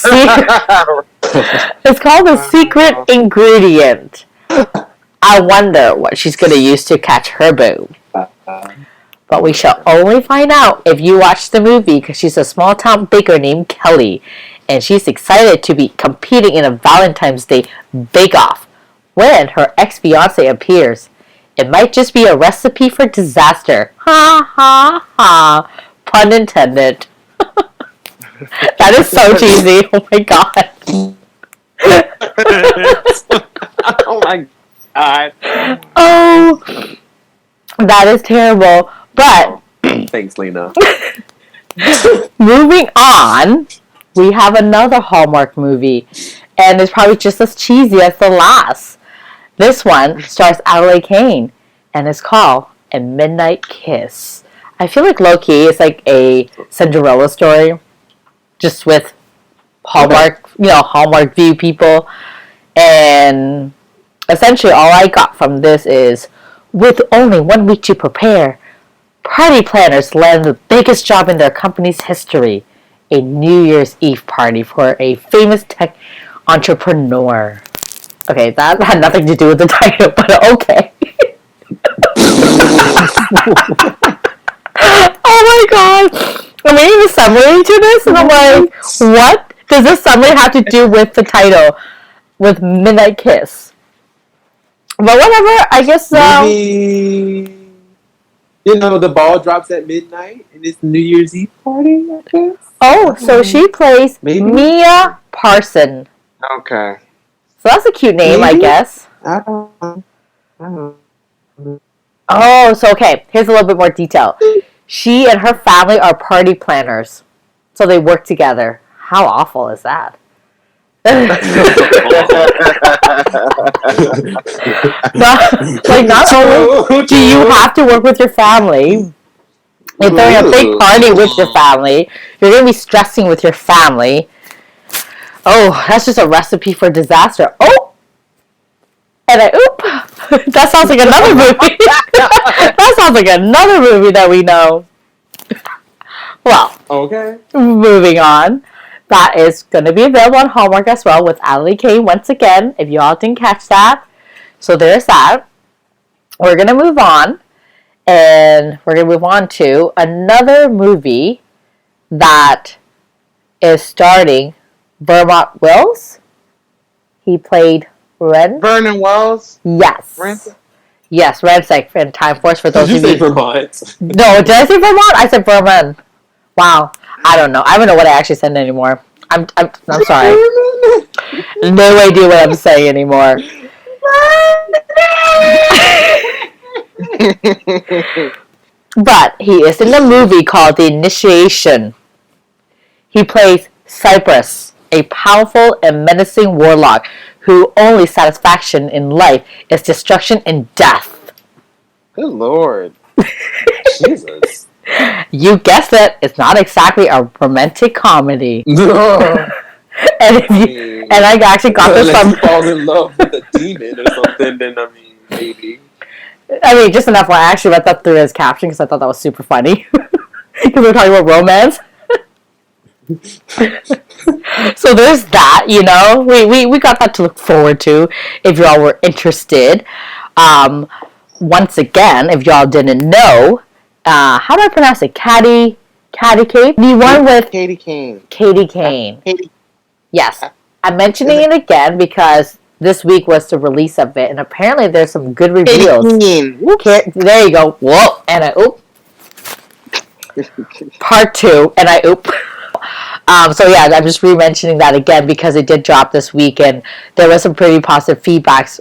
Secret Ingredient. I wonder what she's gonna use to catch her boo. But we shall only find out if you watch the movie, because she's a small town baker named Kelly, and she's excited to be competing in a Valentine's Day bake-off when her ex-fiance appears. It might just be a recipe for disaster. Ha ha ha. Pun intended. That is so cheesy. Oh my god. Oh my god. Oh, that is terrible. But thanks, Lena. Moving on, we have another Hallmark movie, and it's probably just as cheesy as the last. This one stars Adelaide Kane, and it's called A Midnight Kiss. I feel like low-key it's like a Cinderella story, just with Hallmark, Hallmark View people. And essentially all I got from this is, with only 1 week to prepare, party planners land the biggest job in their company's history, a New Year's Eve party for a famous tech entrepreneur. Okay, that had nothing to do with the title, but okay. Oh my god. I'm reading the summary to this, and I'm like, what does this summary have to do with the title, with Midnight Kiss? But whatever, I guess, maybe, the ball drops at midnight, and it's New Year's Eve party, I guess? Oh, so she plays Mia Parson. Okay. So that's a cute name, I guess. I don't know. Oh, so okay, here's a little bit more detail. She and her family are party planners, so they work together. How awful is that? Not only do you have to work with your family, you're throwing a big party with your family, you're going to be stressing with your family. Oh, that's just a recipe for disaster. Oh! And that sounds like another movie. That sounds like another movie that we know. Well, okay. Moving on. That is going to be available on Hallmark as well with Adelaide, Kane once again, if you all didn't catch that. So there's that. We're going to move on. And we're going to move on to another movie that is starring Vermont Wells. He played Ren. Vernon Wells? Yes. Renton? Yes, Ren's like in Time Force for those Did of you you. say Vermont? No, did I say Vermont? I said Vermont. Wow. I don't know. I don't know what I actually said anymore. I'm sorry. No idea what I'm saying anymore. But he is in a movie called The Initiation. He plays Cypress, a powerful and menacing warlock whose only satisfaction in life is destruction and death. Good Lord. Jesus. You guessed it. It's not exactly a romantic comedy. No. And I actually got this Unless from. you fall in love with a demon or something, then maybe. Just enough. I actually read that through his caption because I thought that was super funny. Because we're talking about romance. So there's that. We got that to look forward to if y'all were interested. Once again, if y'all didn't know. How do I pronounce it? Katie Kane? The one with Katie Kane. Katie Kane. Yes. I'm mentioning it again because this week was the release of it, and apparently there's some good reviews. There you go. Whoa. And I Part 2, and I so yeah, I'm just re-mentioning that again because it did drop this week, and there was some pretty positive feedbacks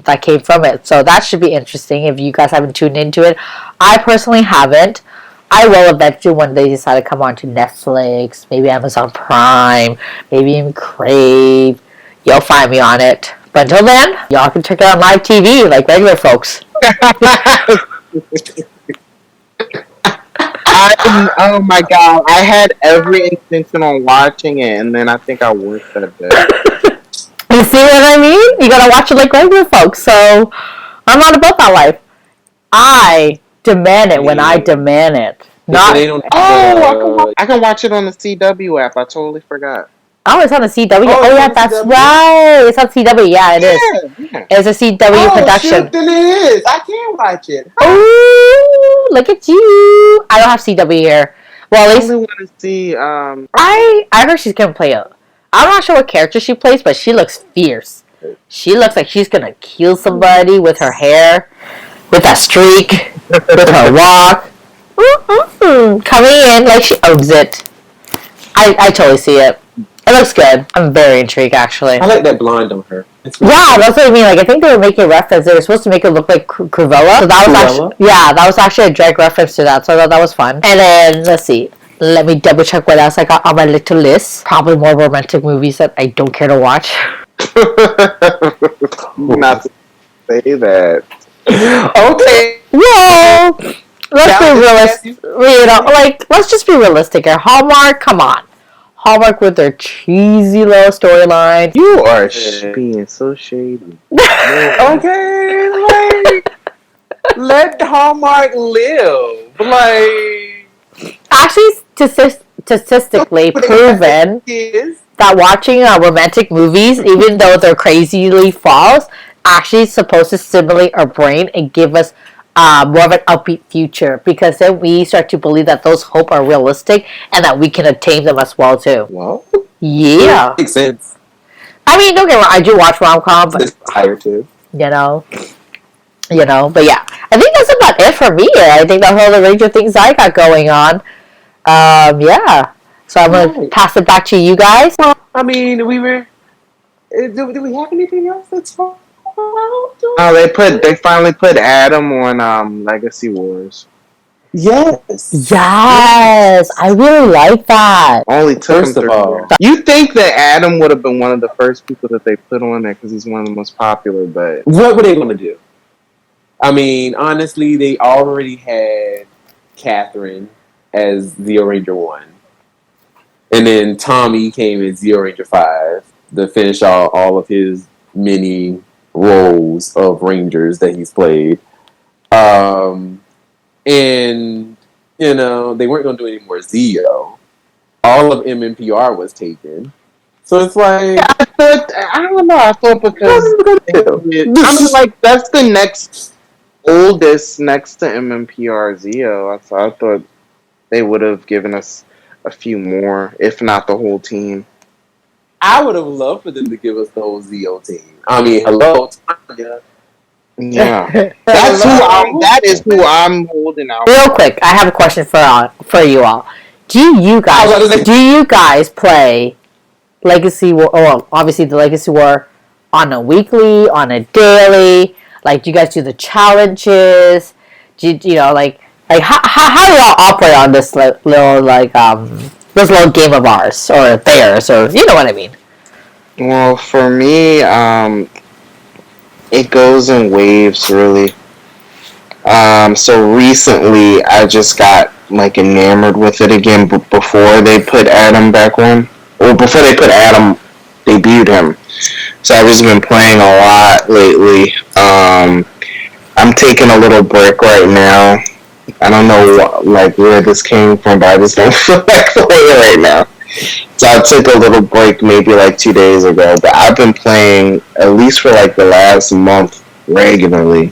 that came from it. So that should be interesting if you guys haven't tuned into it. I personally haven't. I will eventually when they decide to come on to Netflix, maybe Amazon Prime, maybe even Crave. You'll find me on it. But until then, y'all can check it on live TV like regular folks. Oh my god, I had every intention on watching it, and then I think I worked that day. You see what I mean? You gotta watch it like regular folks. So, I'm not about that life. I demand it when I demand it. Not. I can watch it on the CW app. I totally forgot. Oh, it's on the CW. Oh yeah, that's CW? Right. It's on CW. Yeah, it is. Yeah. It's a CW production. Shoot, then it is. I can watch it. Oh, look at you! I don't have CW here. Well, at least I only want to see. I heard she's gonna play a. I'm not sure what character she plays, but she looks fierce. She looks like she's gonna kill somebody with her hair, with that streak, with her walk. Coming in like she owns it. I totally see it. It looks good. I'm very intrigued, actually. I like that blonde on her. Yeah, that's what I mean. Like, I think they were making a reference. They were supposed to make it look like Cruella. So that was that was actually a direct reference to that. So I thought that was fun. And then, let's see. Let me double check what else I got on my little list. Probably more romantic movies that I don't care to watch. Not to say that. Okay. Well, let's be realistic. Let's just be realistic here. Hallmark, come on. Hallmark with their cheesy little storyline. You are being so shady. Okay, let Hallmark live. Actually, statistically proven that watching romantic movies, even though they're crazily false, actually is supposed to stimulate our brain and give us more of an upbeat future, because then we start to believe that those hopes are realistic and that we can attain them as well too. Well, yeah, makes sense. I mean, don't get me wrong, I do watch rom-coms, but higher too. But yeah, I think that's about it for me. I think that's all the range of things I got going on. Yeah, so I'm gonna pass it back to you guys. Well, I mean, do we have anything else that's fun? Oh, they finally put Adam on Legacy Wars. Yes. Yes, I really like that. Only took First him of 3 all, years. You think that Adam would have been one of the first people that they put on there because he's one of the most popular, but what were they going to do? I mean, honestly, they already had Catherine as Zeo Ranger 1. And then Tommy came as Zeo Ranger 5 to finish all of his many roles of Rangers that he's played. And, they weren't going to do any more Zeo. All of MMPR was taken. So it's like, I don't know. I thought because like that's the next oldest next to MMPR Zeo. I thought they would have given us a few more, if not the whole team. I would have loved for them to give us the whole Zeo team. I mean, hello, Tanya. Yeah, that is who I'm holding out. Real quick, I have a question for you all. Do you guys play Legacy War? Well, obviously the Legacy War on a weekly, on a daily. Like, do you guys do the challenges? Do you know like how do y'all operate on this little this little game of ours or theirs, or you know what I mean? Well, for me, it goes in waves, really. So recently, I just got like enamored with it again. But before they put Adam back on, or before they put Adam, debuted him. So I've just been playing a lot lately. I'm taking a little break right now. I don't know where this came from, but I just don't feel like playing right now. So I took a little break maybe 2 days ago, but I've been playing at least for the last month regularly.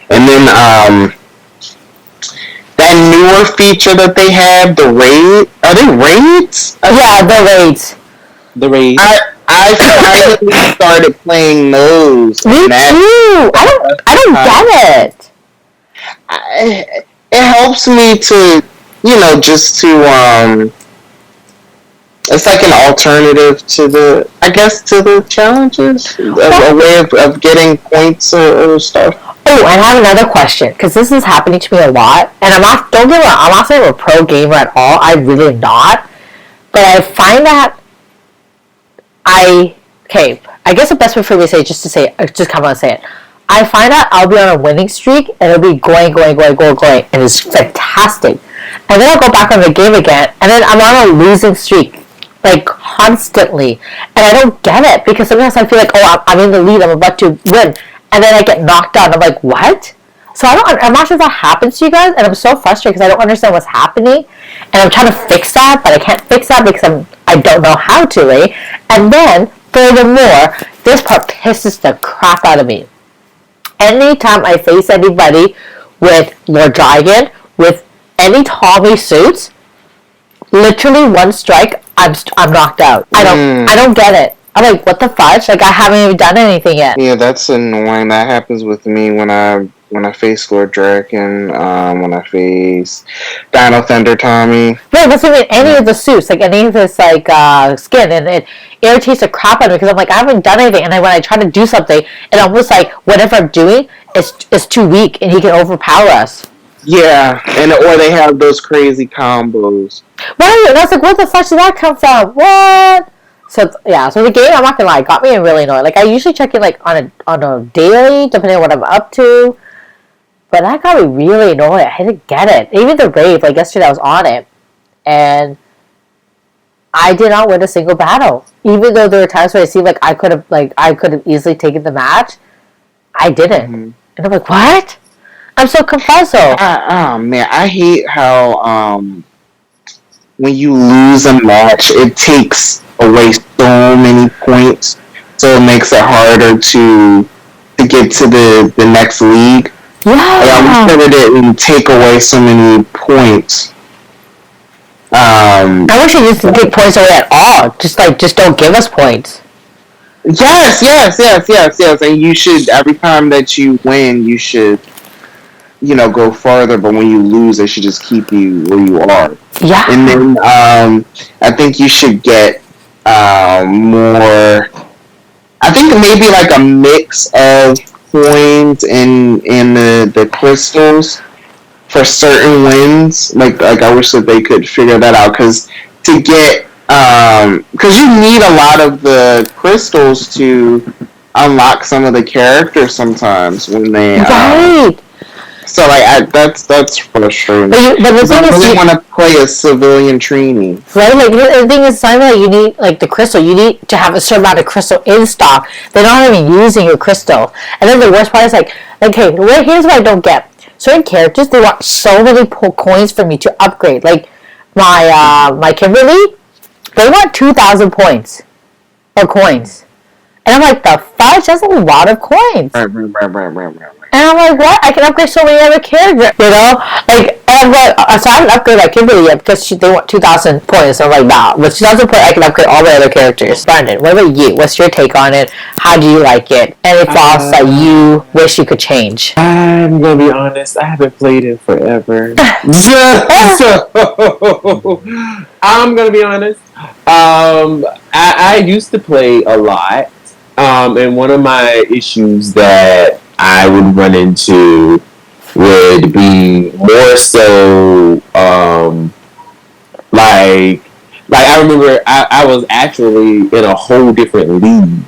And then that newer feature that they have, the raid, are they raids? Yeah, the raids. The raid. I finally started playing those. Me too. I don't get it. It helps me to, just to it's like an alternative to the challenges, a way of getting points or stuff. Oh, I have another question, because this is happening to me a lot, and I'm not saying I'm a pro gamer at all. I really am not, but I find that I guess the best way for me to say it, just come on and say it. I find that I'll be on a winning streak, and it'll be going, and it's fantastic. And then I'll go back on the game again, and then I'm on a losing streak, constantly. And I don't get it, because sometimes I feel like, oh, I'm in the lead, I'm about to win, and then I get knocked out, and I'm like, what? So I'm not sure if that happens to you guys, and I'm so frustrated because I don't understand what's happening, and I'm trying to fix that, but I can't fix that because I don't know how to, right? And then, furthermore, this part pisses the crap out of me. Anytime I face anybody with Lord Dragon, with any Tommy suits, literally one strike, I'm knocked out. I don't get it. I'm like, what the fudge? I haven't even done anything yet. Yeah, that's annoying. That happens with me when I face Lord Draken, when I face Dino Thunder Tommy. No, it doesn't mean any of the suits, any of this skin, and it irritates the crap out of me because I'm like, I haven't done anything, and then when I try to do something, it almost whatever I'm doing is too weak, and he can overpower us. Yeah, or they have those crazy combos. Right, and I was like, where the fuck did that come from? What? So the game, I'm not gonna lie, got me really annoyed. I usually check in on a daily, depending on what I'm up to. But that got me really annoyed. I didn't get it. Even the rave, yesterday I was on it, and I did not win a single battle. Even though there were times where it seemed like I could have easily taken the match, I didn't. Mm-hmm. And I'm like, what? I'm so confused. Oh man, I hate how when you lose a match, it takes away so many points, so it makes it harder to get to the next league. Yeah. I wish that it didn't take away so many points. I wish it didn't take points away at all. Just don't give us points. Yes. And you should, every time that you win, you should, go farther. But when you lose, they should just keep you where you are. Yeah. And then I think you should get more. I think maybe a mix of coins in the crystals, for certain wins. Like I wish that they could figure that out because to get because you need a lot of the crystals to unlock some of the characters sometimes when they Right. so like that's frustrating. But the thing I is, really want to play a civilian Trini. right? Like the thing is, Simon, like you need like the crystal. You need to have a certain amount of crystal in stock. They're not even using your crystal. And then the worst part is like hey, here's what I don't get. Certain characters, they want so many coins for me to upgrade. Like my Kimberly, they want 2,000 points or coins. And I'm like, the fudge, that's a lot of coins. And I'm like, what? I can upgrade so many other characters, you know? Like, and I'm like, so I haven't upgraded my Kimberly yet because they want 2,000 points. So I'm like, nah, with 2,000 points, I can upgrade all my other characters. Brandon, what about you? What's your take on it? How do you like it? Any thoughts that you wish you could change? I'm gonna be honest. I haven't played it forever, so I'm gonna be honest. I used to play a lot, and one of my issues that I would run into would be more so like I remember I was actually in a whole different league,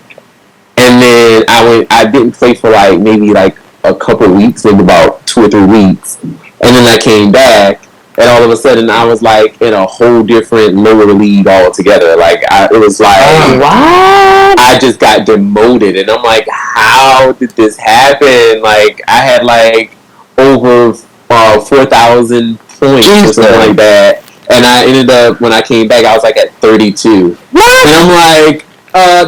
and then I didn't play for like maybe like a couple weeks, maybe about 2 or 3 weeks, and then I came back, and all of a sudden I was like in a whole different lower league altogether. Like it was like What? I just got demoted, and I'm like, how did this happen? Like I had like over 4,000 points or something like that, and I ended up when I came back I was like at 32. What? And I'm like,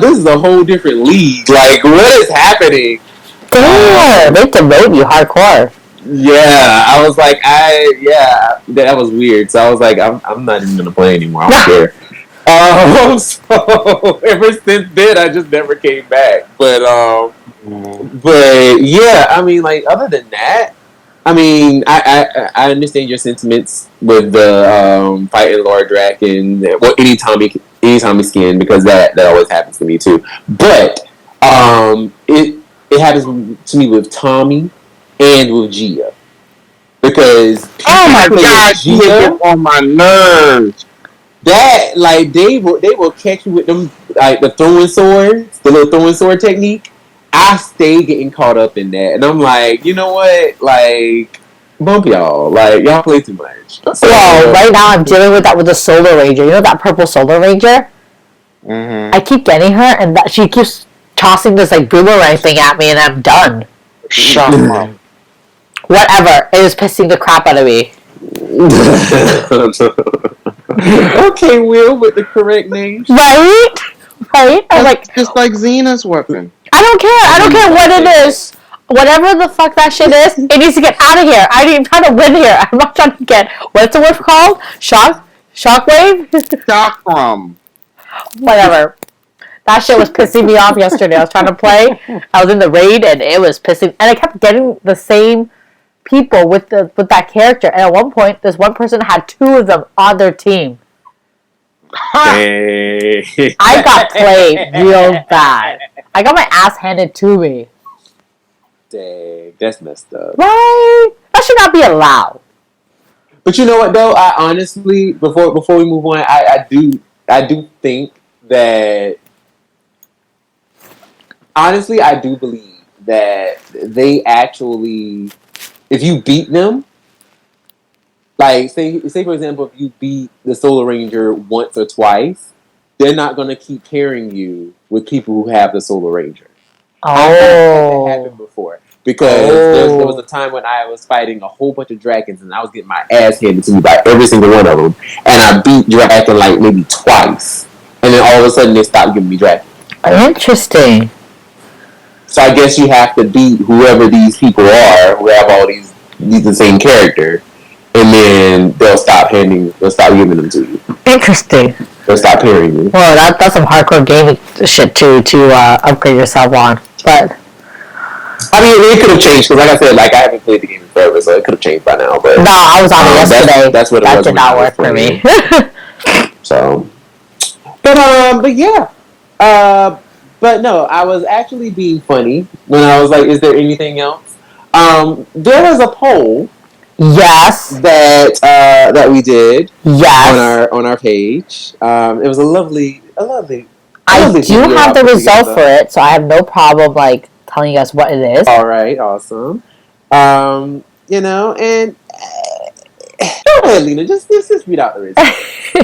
this is a whole different league. Like, what is happening? Damn, they demote you hardcore. Yeah, I was like, that was weird. So I was like, I'm not even gonna play anymore. I don't care. So ever since then, I just never came back. But yeah, I mean, like other than that, I mean, I understand your sentiments with the fighting Lord Draken. Well, any Tommy skin, because that always happens to me too. But it happens to me with Tommy and with Gia, because Oh my god, you get on my nerves. that like they will catch you with them like the throwing swords, the little throwing sword technique. I stay getting caught up in that, and I'm like, you know what, like bump y'all, like y'all play too much. So, Well, right now I'm dealing with that with the Solar Ranger. You know that purple Solar Ranger? Mm-hmm. I keep getting her, and that she keeps tossing this like boomerang thing at me, and I'm done. Shut up. Whatever. It is pissing the crap out of me. Okay, Will, with the correct name. Right? Right? I'm like, just like Xena's weapon. I don't care. I don't care what it is. Whatever the fuck that shit is, it needs to get out of here. I'm trying to win here. I'm not trying to get, what's the word called? Shockwave? Chakram. Whatever. That shit was pissing me off yesterday. I was trying to play. I was in the raid, and it was pissing. And I kept getting the same people with that character. And at one point, this one person had 2 of them on their team. Hey. I got played real bad. I got my ass handed to me. Dang, that's messed up. Right? That should not be allowed. But you know what though? I honestly, before we move on, I do think that honestly I do believe that they actually, if you beat them, like say for example, if you beat the Solar Ranger once or twice, they're not gonna keep pairing you with people who have the Solar Ranger. I've had that happen before. Because there was a time when I was fighting a whole bunch of dragons, and I was getting my ass handed to me by every single one of them, and I beat Dragon like maybe twice, and then all of a sudden they stopped giving me Dragon. Interesting. So I guess you have to beat whoever these people are who have all these the same character, and then they'll stop giving them to you. Interesting. They'll stop pairing you. Well, that's some hardcore gaming shit to upgrade yourself on, but. I mean, it could have changed, because like I said, like I haven't played the game in forever, so it could have changed by now. But no, I was on it yesterday. That's what it that was. That did not work for me. So, but yeah, but no, I was actually being funny when I was like, "Is there anything else?" There was a poll Yes. that we did Yes. on our page. It was a lovely I do video have the put result together. for it, so I have no problem like telling you guys what it is. All right, awesome. You know, and go ahead, Lena. Just read out the results. Go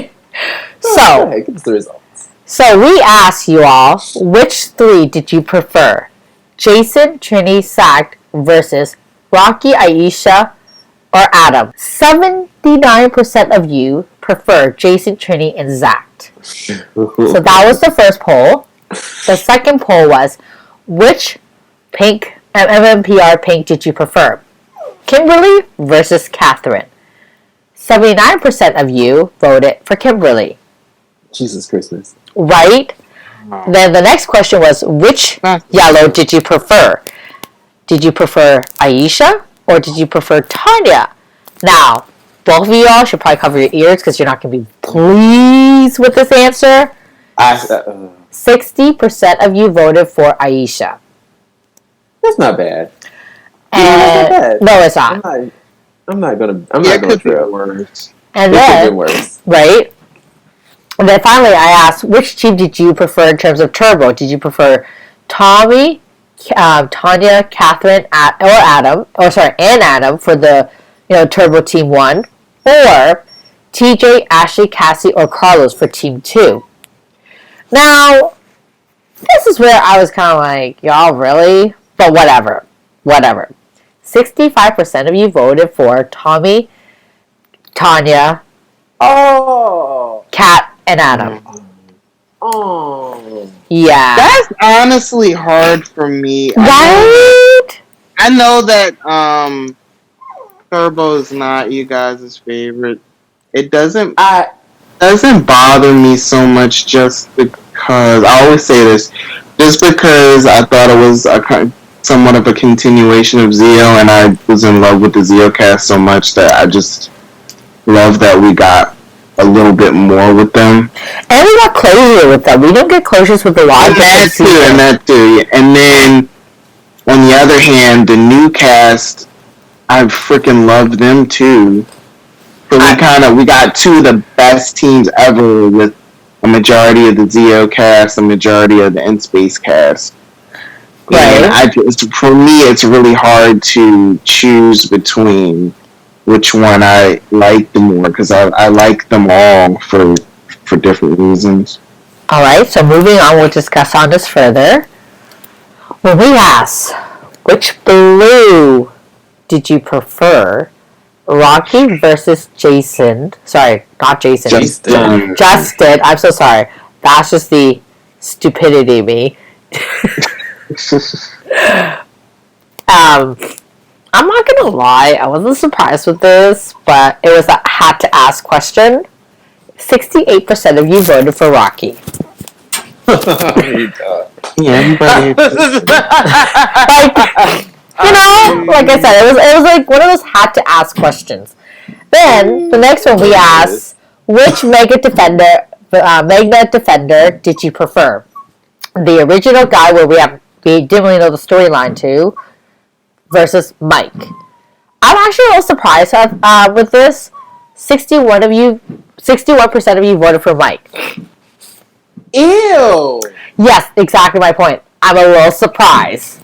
ahead, give us the results. So we asked you all, which three did you prefer? Jason, Trini, Zach versus Rocky, Aisha, or Adam. 79% of you prefer Jason, Trini, and Zach. So that was the first poll. The second poll was, which pink MMPR pink did you prefer? Kimberly versus Catherine. 79% of you voted for Kimberly. Jesus Christmas. Right? Then the next question was, which yellow did you prefer? Did you prefer Aisha or did you prefer Tanya? Now, both of y'all should probably cover your ears because you're not going to be pleased with this answer. 60% of you voted for Aisha. That's not bad. And no, it's not. I'm not gonna trip. Worse. And It could have then, been worse. right? And then finally, I asked, which team did you prefer in terms of turbo? Did you prefer Tommy, Tanya, Catherine, and Adam for the turbo team 1, or TJ, Ashley, Cassie, or Carlos for team 2? Now, this is where I was kind of like, y'all really? But whatever. 65% of you voted for Tommy, Tanya, Kat, and Adam. Oh. Yeah. That's honestly hard for me. Right? I know that Turbo is not you guys' favorite. It doesn't bother me so much just because I always say this, just because I thought it was somewhat of a continuation of Zeo, and I was in love with the Zeo cast so much that I just love that we got a little bit more with them. And we got closure with them. We don't get closures with a lot of that too. And then on the other hand, the new cast, I freaking love them too. So we got two of the best teams ever with a majority of the Zeo cast, a majority of the In-Space cast. Right. And for me, it's really hard to choose between which one I like the more, because I like them all for different reasons. Alright, so moving on, we'll discuss on this further. When we ask, which blue did you prefer? Rocky versus Jason. Sorry, not Jason. Justin. I'm so sorry. That's just the stupidity me. I'm not gonna lie, I wasn't surprised with this, but it was a had to ask question. 68% of you voted for Rocky. Yeah, everybody. Like I said, it was like one of those had to ask questions. Then the next one we asked, which Magnet Defender did you prefer? The original guy where we didn't really know the storyline to, versus Mike. I'm actually a little surprised with this. 61% of you voted for Mike. Ew. Yes, exactly my point. I'm a little surprised.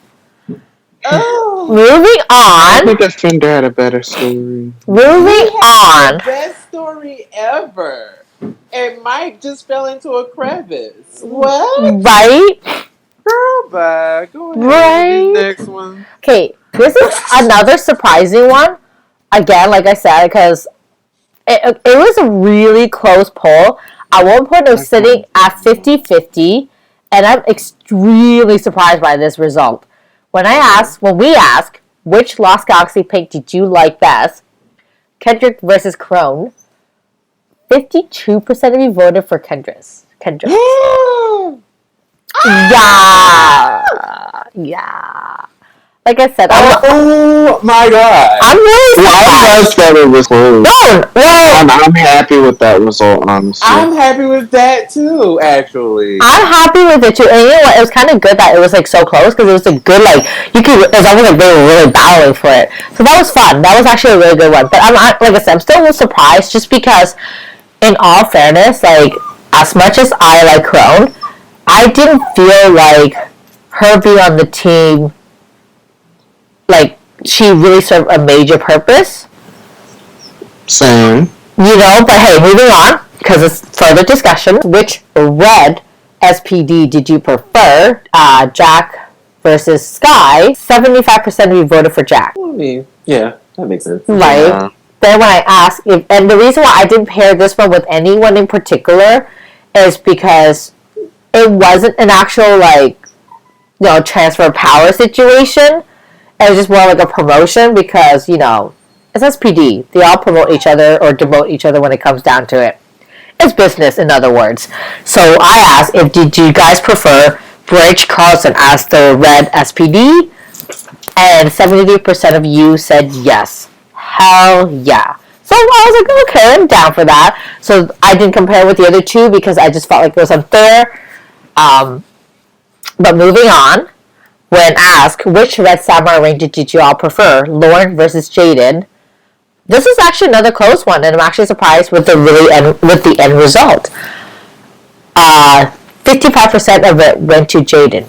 Oh. Moving on. I think Defender had a better story. Moving on. The best story ever. And Mike just fell into a crevice. What? Right? Girl, bye. Go ahead. Right? Next one. Okay, this is another surprising one. Again, like I said, because it was a really close poll. At one point, it was sitting at 50-50, and I'm extremely surprised by this result. When we ask, which Lost Galaxy pick did you like best? Kendrick versus Crone. 52% of you voted for Kendrick. Yeah. Like I said, Oh my god! I'm really I surprised. that it was close. No, well, I'm happy with that result, honestly. I'm happy with that too. Actually, I'm happy with it too. And you know what? It was kind of good that it was like so close because it was a good like you could. It was almost like they were really battling for it. So that was fun. That was actually a really good one. But like I said, I'm still a little surprised just because, in all fairness, like as much as I like Crone, I didn't feel like her being on the team, like she really served a major purpose. Same. You know, but hey, moving on, because it's further discussion. Which red SPD did you prefer? Jack versus Sky. 75% of you voted for Jack. I mean, yeah, that makes sense. Right. Yeah. Then when I asked, and the reason why I didn't pair this one with anyone in particular is because it wasn't an actual, like, you know, transfer of power situation. It was just more like a promotion because, you know, it's SPD. They all promote each other or demote each other when it comes down to it. It's business, in other words. So I asked, did you guys prefer Bridge Carlson as the red SPD? And 73% of you said yes. Hell yeah. So I was like, okay, I'm down for that. So I didn't compare with the other two because I just felt like it was unfair. But moving on, when asked, which Red Samurai Ranger did you all prefer? Lauren versus Jaden. This is actually another close one, and I'm actually surprised with the end result. 55% of it went to Jaden.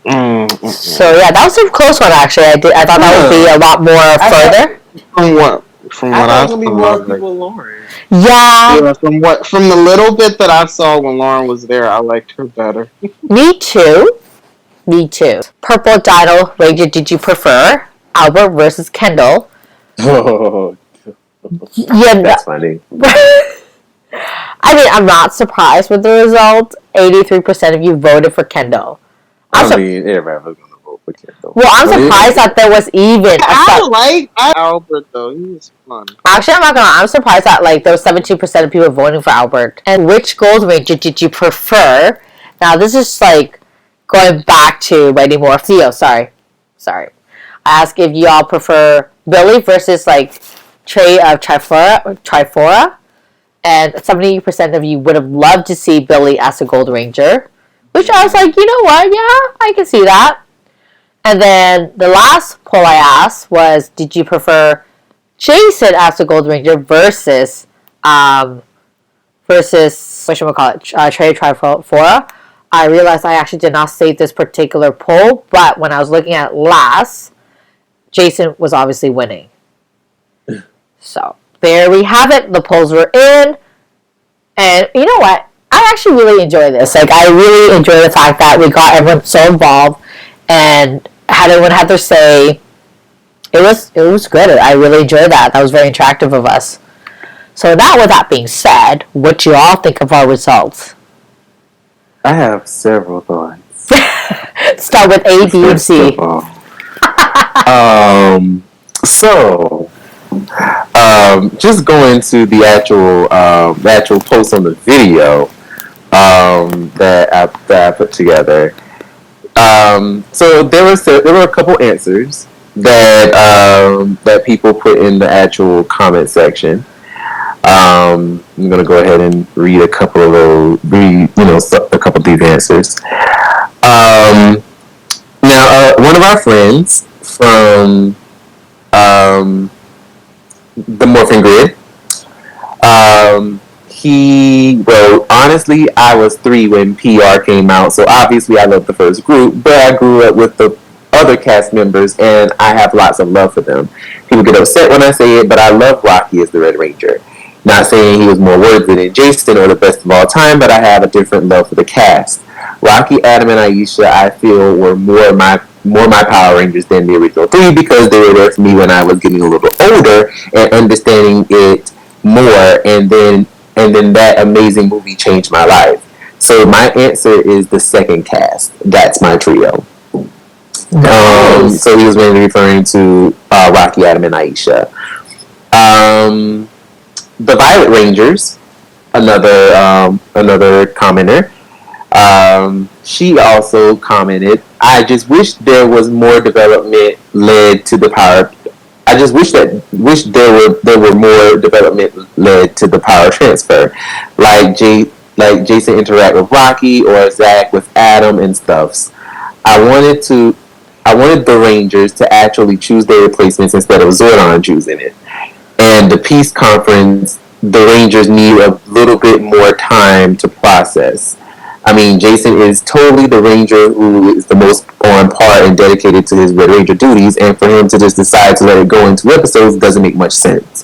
So yeah, that was a close one actually. I thought that would be a lot more further. From I what thought I it was gonna be more people, Lauren. Yeah, from the little bit that I saw when Lauren was there, I liked her better. me too. Me too. Purple Dino Ranger, did you prefer? Albert versus Kendall. Oh, Yeah, that's funny. I mean, I'm not surprised with the result. 83% of you voted for Kendall. I mean, everybody was gonna vote for Kendall. Well, I'm surprised that there was even. I like Albert though. He was fun. Actually, I'm not gonna. I'm surprised that like there was 17% of people voting for Albert. And which Gold Ranger did you prefer? Now this is like going back to Mighty Morph Theo. Sorry. I asked if you all prefer Billy versus like Trey of Trifora, and 70% of you would have loved to see Billy as a Gold Ranger. Which I was like, you know what? Yeah, I can see that. And then the last poll I asked was, did you prefer Jason as the Gold Ranger versus whatchamacallit, Trey Trifora? I realized I actually did not save this particular poll, but when I was looking at last, Jason was obviously winning. So there we have it. The polls were in. And you know what? I actually really enjoy this. Like, I really enjoy the fact that we got everyone so involved and had everyone have their say. It was good. I really enjoyed that. That was very interactive of us. So with that being said, what do you all think of our results? I have several thoughts. Start with A, B, and C. Just going to the actual post on the video that I put together. So there were a couple answers that people put in the actual comment section. I'm gonna go ahead and read a couple of those. A couple of these answers. Now, one of our friends from the Morphin Grid, he wrote, honestly, I was 3 when PR came out, so obviously I loved the first group, but I grew up with the other cast members, and I have lots of love for them. People get upset when I say it, but I love Rocky as the Red Ranger. Not saying he was more worthy than Jason or the best of all time, but I have a different love for the cast. Rocky, Adam, and Aisha, I feel, were more my Power Rangers than the original 3 because they were there for me when I was getting a little older and understanding it more, and then that amazing movie changed my life. So my answer is the second cast. That's my trio. Nice. So he was mainly referring to Rocky, Adam, and Aisha. The Violet Rangers, another commenter. She also commented, I just wish there was more development led to the power. I just wish there were more development led to the power transfer, like Jason interact with Rocky or Zach with Adam and stuffs. I wanted to I wanted the Rangers to actually choose their replacements instead of Zordon choosing it. And the peace conference, the Rangers need a little bit more time to process. I mean, Jason is totally the Ranger who is the most on par and dedicated to his Red Ranger duties, and for him to just decide to let it go in 2 episodes doesn't make much sense.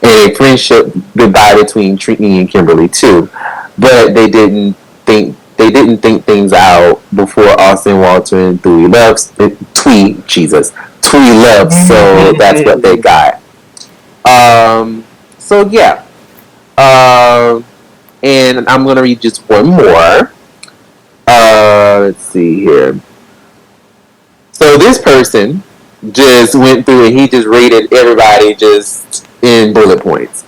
And a friendship goodbye between Trini and Kimberly too, but they didn't think things out before Austin, Walter, and Twee left. Twee left, so that's what they got. So yeah. And I'm gonna read just one more. Let's see here. So this person just went through and he just rated everybody just in bullet points.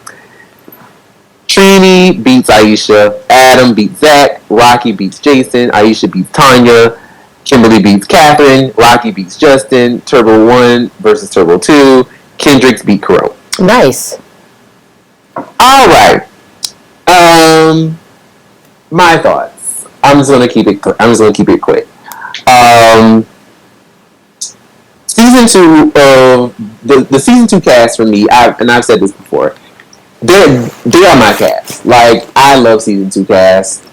Trini beats Aisha, Adam beats Zach, Rocky beats Jason, Aisha beats Tanya, Kimberly beats Catherine, Rocky beats Justin, Turbo 1 versus Turbo 2, Kendricks beat Crow. Nice. Alright. My thoughts. I'm just gonna keep it quick. Season 2 the season 2 cast for me, I've said this before. They are my cast. Like, I love season 2 cast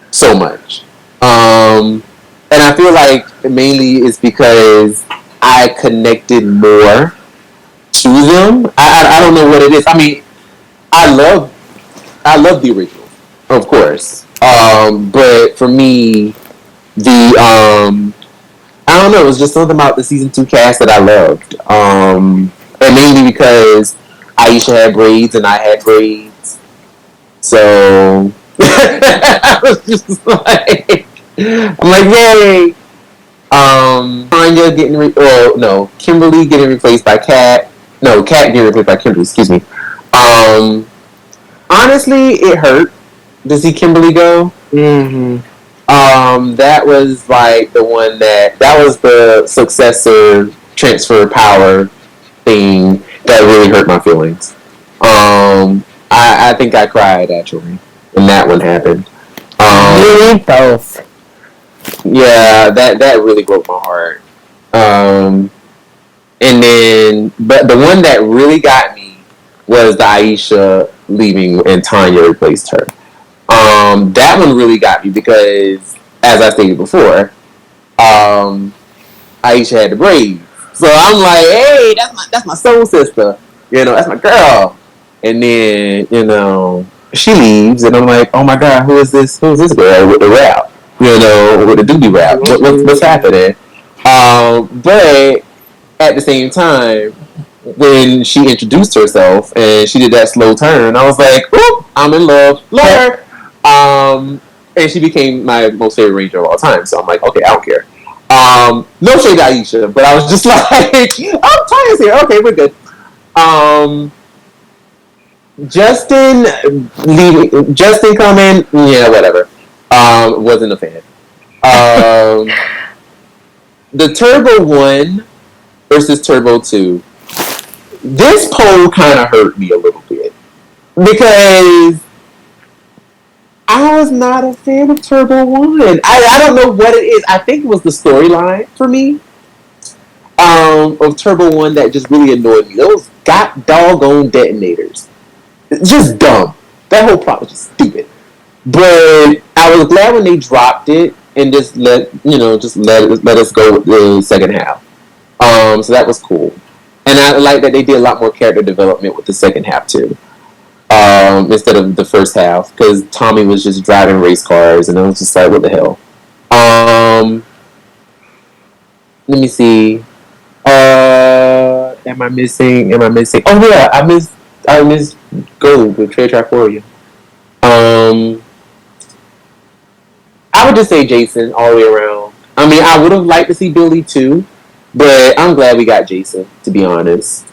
so much. And I feel like mainly it's because I connected more to them. I don't know what it is. I mean, I love the original, of course. But for me, I don't know, it was just something about the season 2 cast that I loved. And mainly because Aisha had braids and I had braids. So I was just like, I'm like, yay! Tanya Kimberly getting replaced by Kat. No, Kat getting replaced by Kimberly, excuse me. Honestly, it hurt to see Kimberly go. Mm-hmm. That was like the one that was the successor transfer power thing that really hurt my feelings. I think I cried actually when that one happened. Really, both. Yeah, that really broke my heart. And then, but the one that really got me was the Aisha leaving and Tanya replaced her. That one really got me because, as I stated before, Aisha had the braids. So I'm like, hey, that's my soul sister. That's my girl. And then, she leaves, and I'm like, oh my god, who is this girl with the rap? With the doobie rap. What's happening? But at the same time, when she introduced herself and she did that slow turn, I was like, oop, I'm in love. Love her. And she became my most favorite Ranger of all time. So I'm like, okay, I don't care. No shade to Aisha, but I was just like, oh, Tanya's here. Okay, we're good. Justin coming, yeah, whatever. Wasn't a fan. The Turbo 1 versus Turbo 2. This poll kind of hurt me a little bit because I was not a fan of Turbo 1. I don't know what it is. I think it was the storyline for me of Turbo 1 that just really annoyed me. Those got doggone detonators. It's just dumb. That whole plot was just stupid. But I was glad when they dropped it and just let us go with the second half. So that was cool. And I like that they did a lot more character development with the second half too. Instead of the first half, because Tommy was just driving race cars, and I was just like, what the hell? Let me see. Am I missing? Oh yeah, I missed Gold with Trey Triforia. I would just say Jason all the way around. I mean, I would have liked to see Billy too, but I'm glad we got Jason, to be honest.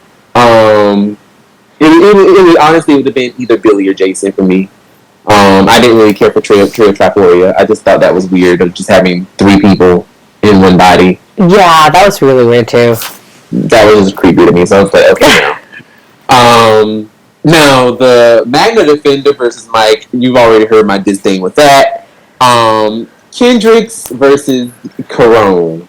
It honestly would have been either Billy or Jason for me. I didn't really care for Trio Triporia. I just thought that was weird of just having 3 people in one body. Yeah, that was really weird too. That was just creepy to me. So I was like, okay, now. Now the Magna Defender versus Mike. You've already heard my disdain with that. Kendricks versus Corone.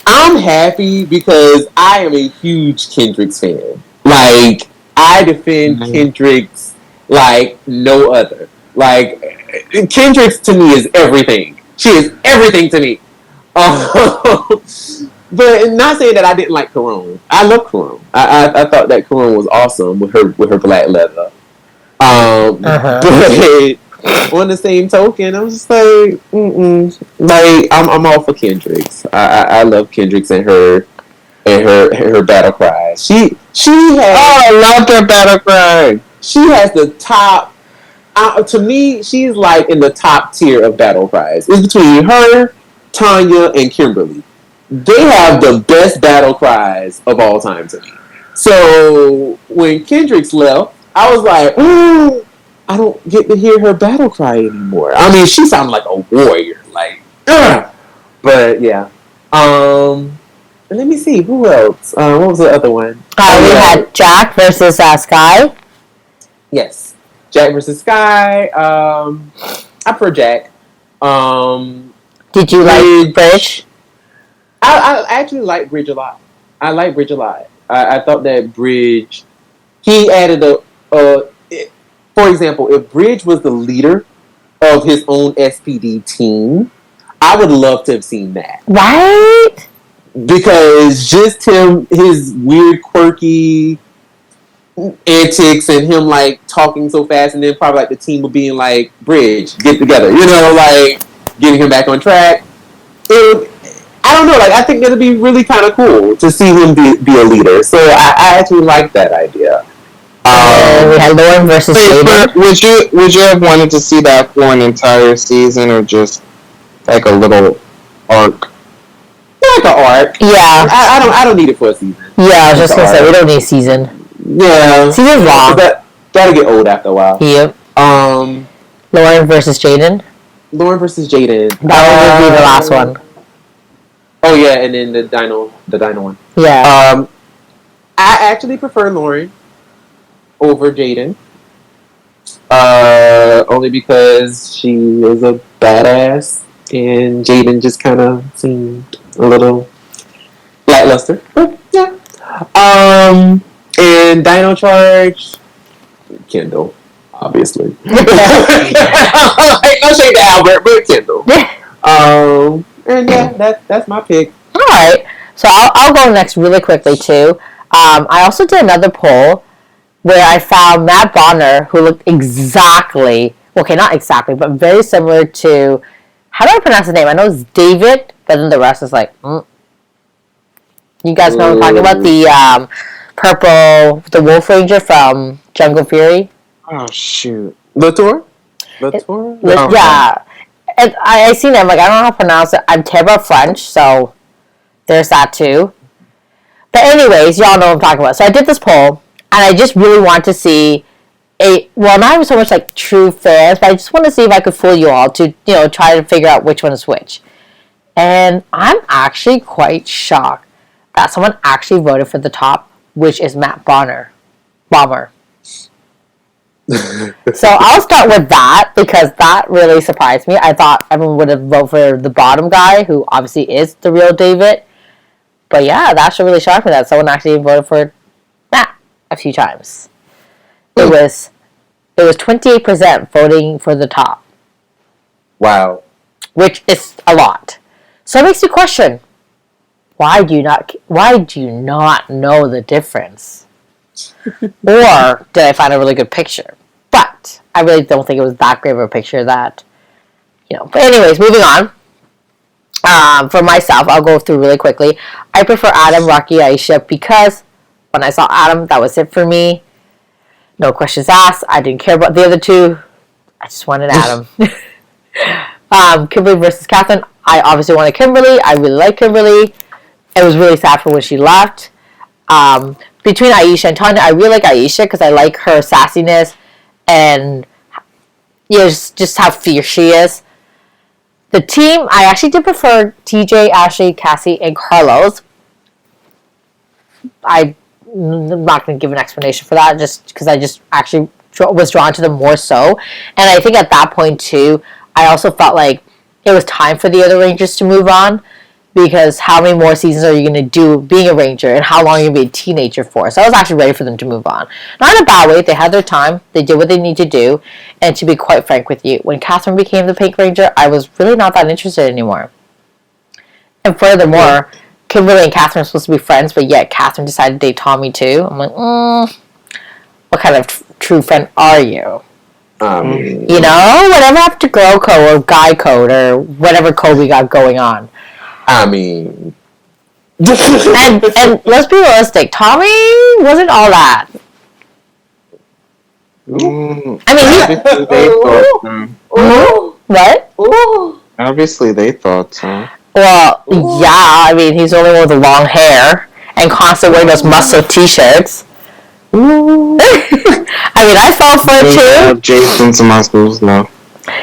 I'm happy because I am a huge Kendricks fan. Like, I defend Kendricks like no other. Like, Kendricks to me is everything. She is everything to me. But not saying that I didn't like Corone. I love Corone. I thought that Corone was awesome with her black leather. But on the same token, I was just like, like I'm all for Kendricks. I love Kendricks and her battle cries. She has. Oh, I loved her battle cry. She has the top. To me, she's like in the top tier of battle cries. It's between her, Tanya, and Kimberly. They have the best battle cries of all time to me. So when Kendricks left, I was like, oh, I don't get to hear her battle cry anymore. I mean, she sounded like a warrior, like, ugh! But yeah. Let me see who else. What was the other one? We had Jack versus Sky. Yes, Jack versus Sky. I prefer Jack. Did you like Bridge? I actually like Bridge a lot. I like Bridge a lot. I thought that Bridge, he added for example, if Bridge was the leader of his own SPD team, I would love to have seen that. Right? Because just him, his weird, quirky antics and him like talking so fast, and then probably like the team would being like, Bridge, get together, like getting him back on track. I don't know, like I think that'd be really kind of cool to see him be a leader. So I actually like that idea. We had Lauren versus David. Would you have wanted to see that for an entire season or just like a little arc? Like an arc. Yeah. I don't need it for a season. Yeah, I was just gonna say we don't need a season. Yeah. Season's long. That'll get old after a while. Yep. Lauren versus Jaden. Lauren versus Jaden. That would be the last one. Oh yeah, and then the Dino one. Yeah. I actually prefer Lauren over Jaden. Only because she is a badass, and Jaden just kind of seemed a little lackluster. But yeah. And Dino Charge, Kendall, obviously. No shade to Albert, but Kendall. And yeah, that's my pick. All right, so I'll go next really quickly too. I also did another poll where I found Matt Bonner, who looked exactly, okay, not exactly, but very similar to, how do I pronounce his name? I know it's David, but then the rest is like, You guys know what I'm talking about? The purple, the Wolf Ranger from Jungle Fury. Oh shoot, Latour? Yeah. And I seen it, I'm like, I don't know how to pronounce it. I'm terrible at French, so there's that too. But anyways, y'all know what I'm talking about. So I did this poll, and I just really want to see not even so much like true fans, but I just want to see if I could fool you all to, try to figure out which one is which. And I'm actually quite shocked that someone actually voted for the top, which is Matt Bonner. Bomber. So I'll start with that because that really surprised me. I thought everyone would have voted for the bottom guy, who obviously is the real David. But yeah, that actually really shocked me that someone actually voted for Matt a few times. It was 28% voting for the top. Wow. Which is a lot. So it makes you question, why do you not know the difference? Or did I find a really good picture? But I really don't think it was that great of a picture that, But anyways, moving on. For myself, I'll go through really quickly. I prefer Adam, Rocky, Aisha because when I saw Adam, that was it for me. No questions asked. I didn't care about the other two. I just wanted Adam. Kimberly versus Catherine. I obviously wanted Kimberly. I really like Kimberly. It was really sad for when she left. Between Aisha and Tanya, I really like Aisha because I like her sassiness and just how fierce she is. The team, I actually did prefer TJ, Ashley, Cassie, and Carlos. I'm not going to give an explanation for that, just because I just actually was drawn to them more so. And I think at that point, too, I also felt like it was time for the other Rangers to move on, because how many more seasons are you going to do being a Ranger, and how long are you going to be a teenager for? So I was actually ready for them to move on. Not in a bad way. They had their time. They did what they need to do. And to be quite frank with you, when Catherine became the Pink Ranger, I was really not that interested anymore. And furthermore, Kimberly and Catherine were supposed to be friends, but yet Catherine decided to date Tommy too. I'm like, what kind of true friend are you? You know, whatever happened to girl code or guy code or whatever code we got going on. I mean, and let's be realistic, Tommy wasn't all that. What? Obviously, they thought so. Well, yeah. I mean, he's the only one with the long hair and constantly wearing those muscle T-shirts. I mean, I fell for it too. Jason's muscles, no.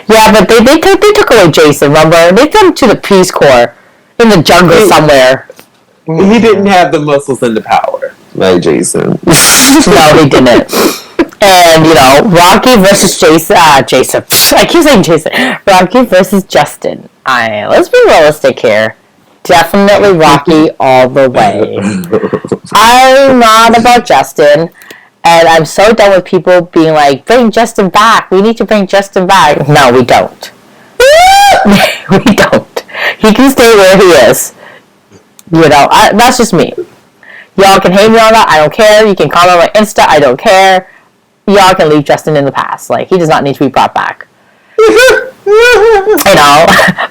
Yeah, but they took away Jason. Remember, they took him to the Peace Corps in the jungle somewhere. He didn't have the muscles and the power like Jason. No, he didn't. And, you know, Rocky versus Jason. I keep saying Jason. Rocky versus Justin. Let's be realistic here. Definitely Rocky all the way. I'm not about Justin. And I'm so done with people being like, bring Justin back. We need to bring Justin back. No, we don't. We don't. He can stay where he is. You know, that's just me. Y'all can hate me on that. I don't care. You can comment on my Insta. I don't care. Y'all can leave Justin in the past. Like, he does not need to be brought back. You know,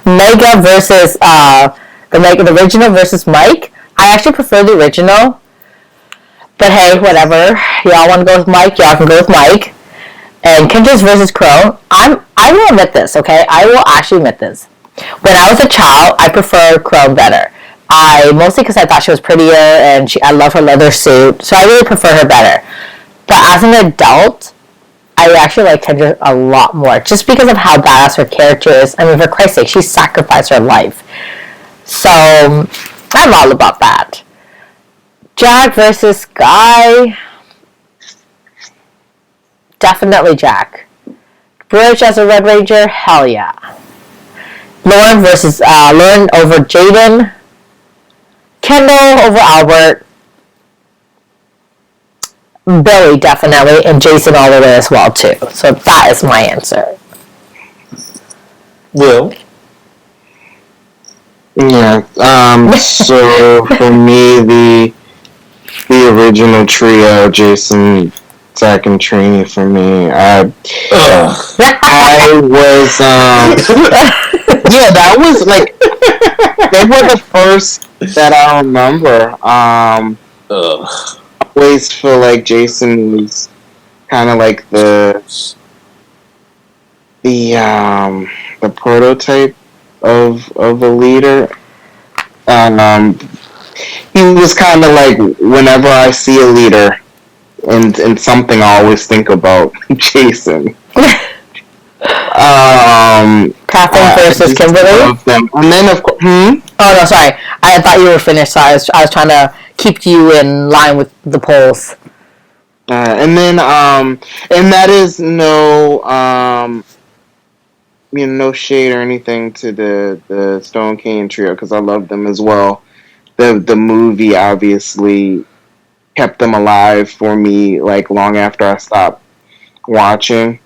Mega versus the original versus Mike. I actually prefer the original. But hey, whatever. Y'all want to go with Mike? Y'all can go with Mike. And Kendra's versus Crone. I will admit this, okay? I will actually admit this. When I was a child, I preferred Crone better. Mostly because I thought she was prettier and I love her leather suit. So I really prefer her better. But as an adult, I actually like Kendra a lot more. Just because of how badass her character is. I mean, for Christ's sake, she sacrificed her life. So, I'm all about that. Jack versus Guy. Definitely Jack. Bridge as a Red Ranger. Hell yeah. Lauren versus Lauren over Jaden. Kendall over Albert. Billy definitely, and Jason all the way as well too. So that is my answer. Will? Yeah. So for me, the original trio, Jason, Zach, and Trini. For me, I was yeah, that was like they were the first that I remember. Always feel like Jason was kind of like the prototype of a leader. He was kind of like, whenever I see a leader and something, I always think about Jason. Catherine versus Kimberly. And then of course, Oh no, sorry. I thought you were finished. So I was trying to keep you in line with the polls. And then and that is no no shade or anything to the Stone Kane trio, because I love them as well. The movie obviously kept them alive for me, like, long after I stopped watching.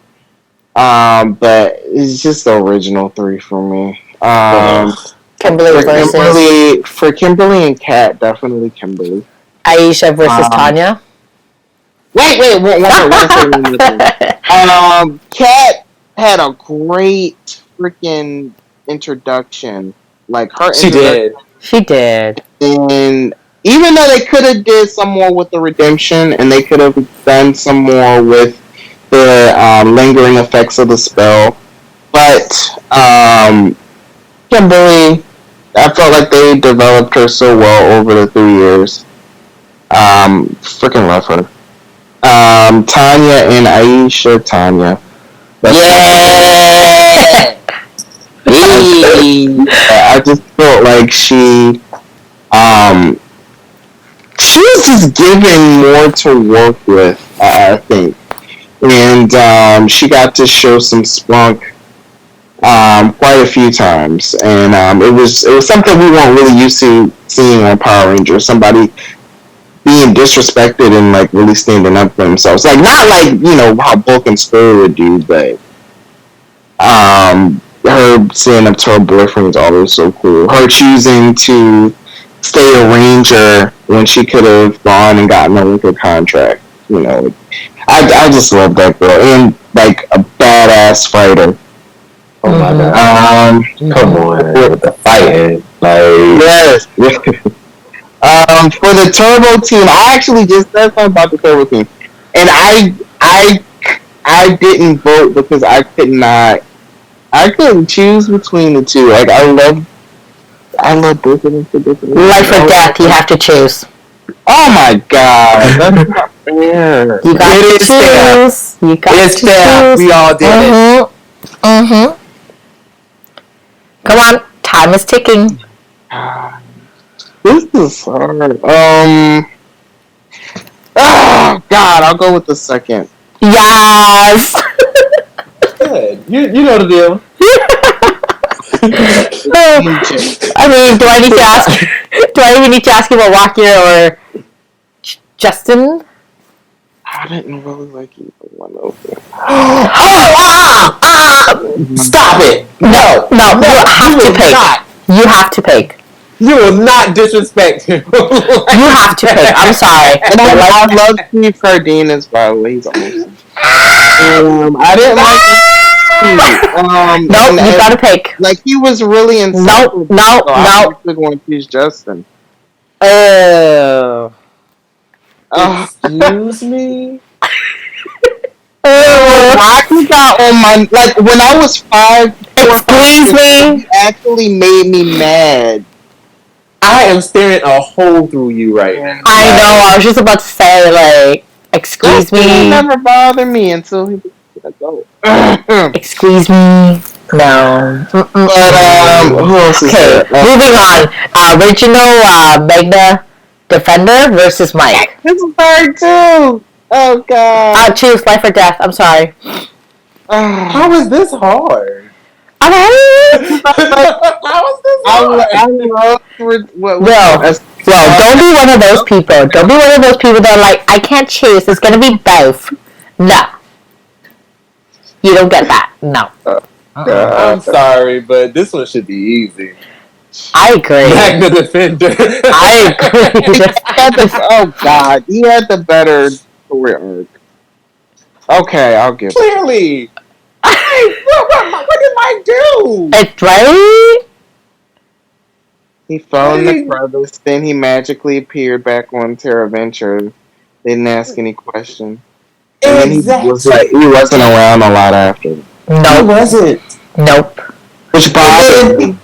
But it's just the original three for me. For Kimberly and Kat, definitely Kimberly. Aisha versus Tanya. Wait. Kat had a great freaking introduction. Like, her She did. And even though they could have did some more with the redemption, and they could have done some more with the lingering effects of the spell, but Kimberly, I felt like they developed her so well over the 3 years. Freaking love her. Tanya and Aisha. Tanya. Yeah. I just felt like she was just given more to work with, I think, and she got to show some spunk quite a few times, and it was something we weren't really used to seeing on Power Rangers. Somebody being disrespected and like really standing up for themselves, like not like how Bulk and Skull would do, but her standing up to her boyfriend is always so cool. Her choosing to stay a ranger when she could have gone and gotten a liquor contract. I just love that girl, and like a badass fighter. Oh my god! Come on with the fighting, like yes. For the Turbo team, I actually just said something about the Turbo team, and I didn't vote because I couldn't choose between the two. Like I love both of them for different reasons. Life or death, you have to choose. Oh my god, that's not fair. You got to choose. You got to choose. We all did it. Come on, time is ticking. This is hard. Oh god, I'll go with the second. Yes. Good. You know the deal. I mean, do I need to ask? Do I even need to ask you about Rocky or Justin? I didn't really like either one of them. Stop it! No, you have to pick. You have to pick. You will not disrespect him. You have to pick. I'm sorry. And I love Steve Cardenas, by the way. He's awesome. I didn't like him. Nope, you gotta pick. Like, he was really insulting. No. I'm actually going to choose Justin. Excuse me? Rocky got on my... Like, when I was 5... Excuse me? He actually made me mad. I am staring a hole through you right now. I know, I was just about to say, like, excuse me. He never bothered me until he was an adult. Excuse me. No. But, who else is Okay, there? moving on. Original Magna Defender versus Mike. This is hard, too. Oh, God. Choose life or death. I'm sorry. How is this hard? How How is this hard? I love Well, don't be one of those people. Don't be one of those people that are like, I can't choose. It's gonna be both. No. You don't get that. No. I'm sorry, but this one should be easy. I agree. Magna Defender. I agree. Oh, God. He had the better career arc. Okay, I'll give it. Clearly. What did Mike do? It's right. He fell in the crevice, then he magically appeared back on Terra Venture. They didn't ask any questions. And Exactly. he wasn't around a lot after. No, he wasn't. Nope. Which bothered me.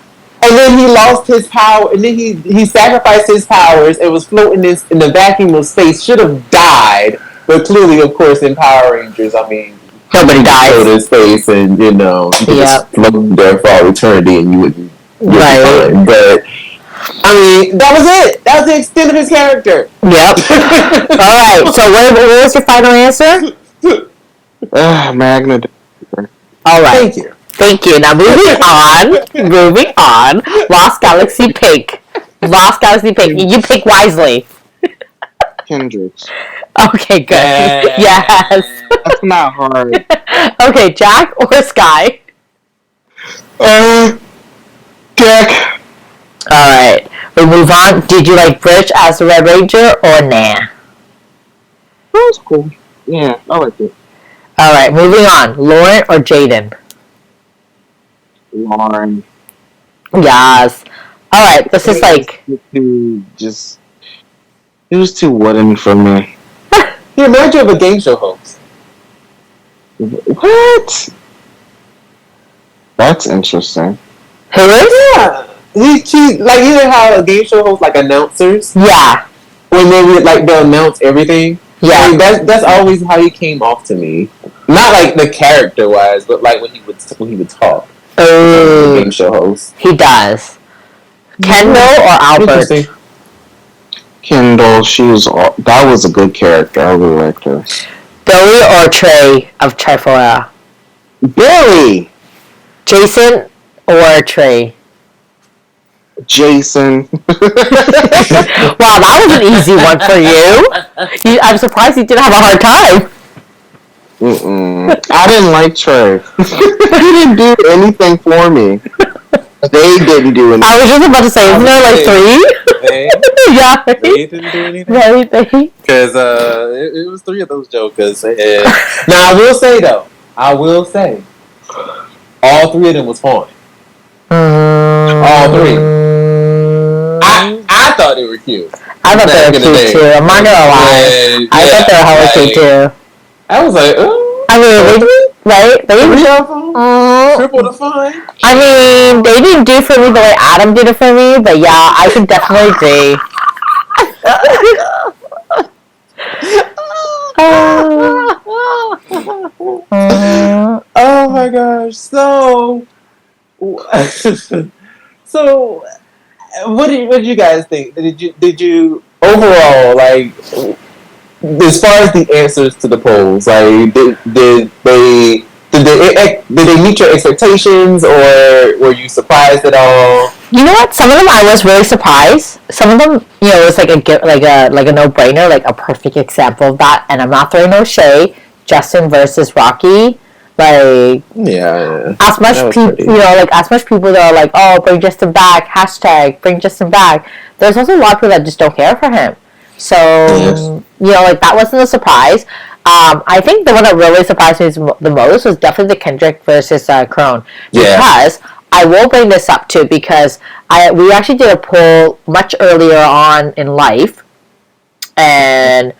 And then he lost his power, and then he sacrificed his powers and was floating in the vacuum of space. Should have died, but clearly, of course, in Power Rangers, I mean, Nobody dies. float in space, and you could just float there for all eternity, and you wouldn't. Right. Fine. But I mean, that was it. That was the extent of his character. Yep. All right. So, what was your final answer? Magna. All right. Thank you. Now, moving on. Lost Galaxy pick. You pick wisely. Kendricks. Okay, good. Yes. That's not hard. Okay, Jack or Sky? Jack. Alright, we move on. Did you like Bridge as the Red Ranger or nah? That was cool. Yeah, I liked it. Alright, moving on. Lauren or Jaden? Lauren. Yes. Alright, this is like... It was too wooden for me. He reminds you of a game show host. What? That's interesting. Who is? Yeah. He like, you know how a game show host, like, announcers? Yeah. When they they'll announce everything? Yeah. Like, that's always how he came off to me. Not like the character wise, but like when he would talk. Oh, Game show host. he does. Kendall or Albert? Interesting. Kendall, that was a good character. I really liked her. Billy or Trey of Trifora? Billy! Jason or Trey? Jason. Wow, that was an easy one for you. I'm surprised you didn't have a hard time. I didn't like Trey. He didn't do anything for me. They didn't do anything. I was just about to say, isn't there like three? Yeah. They didn't do anything. Right. Because it was three of those jokers. Now I will say though, all three of them was fun. All three. I thought they were cute. I thought they were cute too. I'm not gonna lie. I thought they were hella cute too. I was like, oh. I mean, right? They Triple the fun. I mean, they didn't do for me the way Adam did it for me, but yeah, I can definitely agree. Oh my gosh! So, what did you guys think? Did you overall like as far as the answers to the polls? Like, did they meet your expectations, or were you surprised at all? You know what? Some of them I was really surprised. Some of them, it was like a no-brainer, like a perfect example of that. And I'm not throwing no shade. Justin versus Rocky, like as much people, as much people that are like, oh, bring Justin back, # bring Justin back. There's also a lot of people that just don't care for him. So that wasn't a surprise. I think the one that really surprised me the most was definitely the Kendrick versus Crone. Because I will bring this up too, because we actually did a poll much earlier on in life, and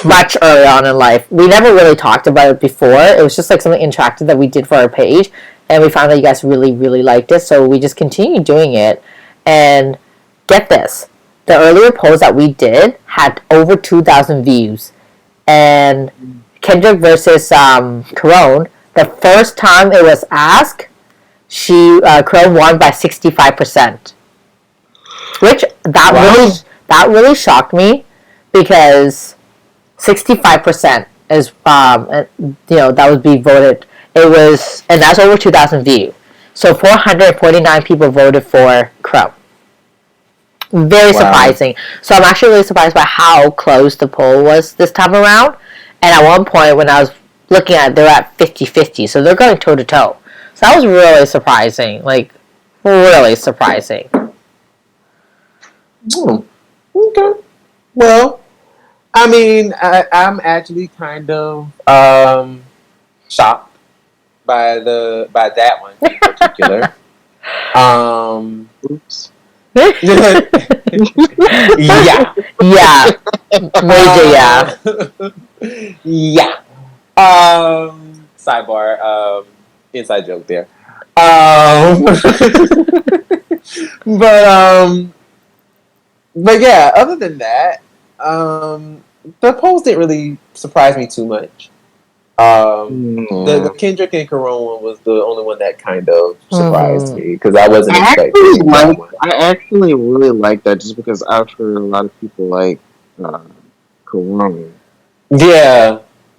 much earlier on in life. We never really talked about it before. It was just like something interactive that we did for our page, and we found that you guys really, really liked it, so we just continued doing it. And get this, the earlier polls that we did had over 2,000 views. And Kendrick versus Corone, the first time it was asked, Corone won by 65%. Which that really shocked me, because 65% is that would be voted. And that's over 2,000 views. So 449 people voted for Corone. Very surprising. So I'm actually really surprised by how close the poll was this time around. And at one point when I was looking at it, they were at 50-50. So they're going toe to toe. So that was really surprising. Like, really surprising. Okay. Well, I mean, I'm actually kind of shocked by that one in particular. Oops. Yeah. Major, yeah. Sidebar, inside joke there. But yeah, other than that, the polls didn't really surprise me too much. The Kendrick and Corone one was the only one that kind of surprised me, because I wasn't expecting that one. I actually really like that, just because I've heard a lot of people like Corone. Yeah,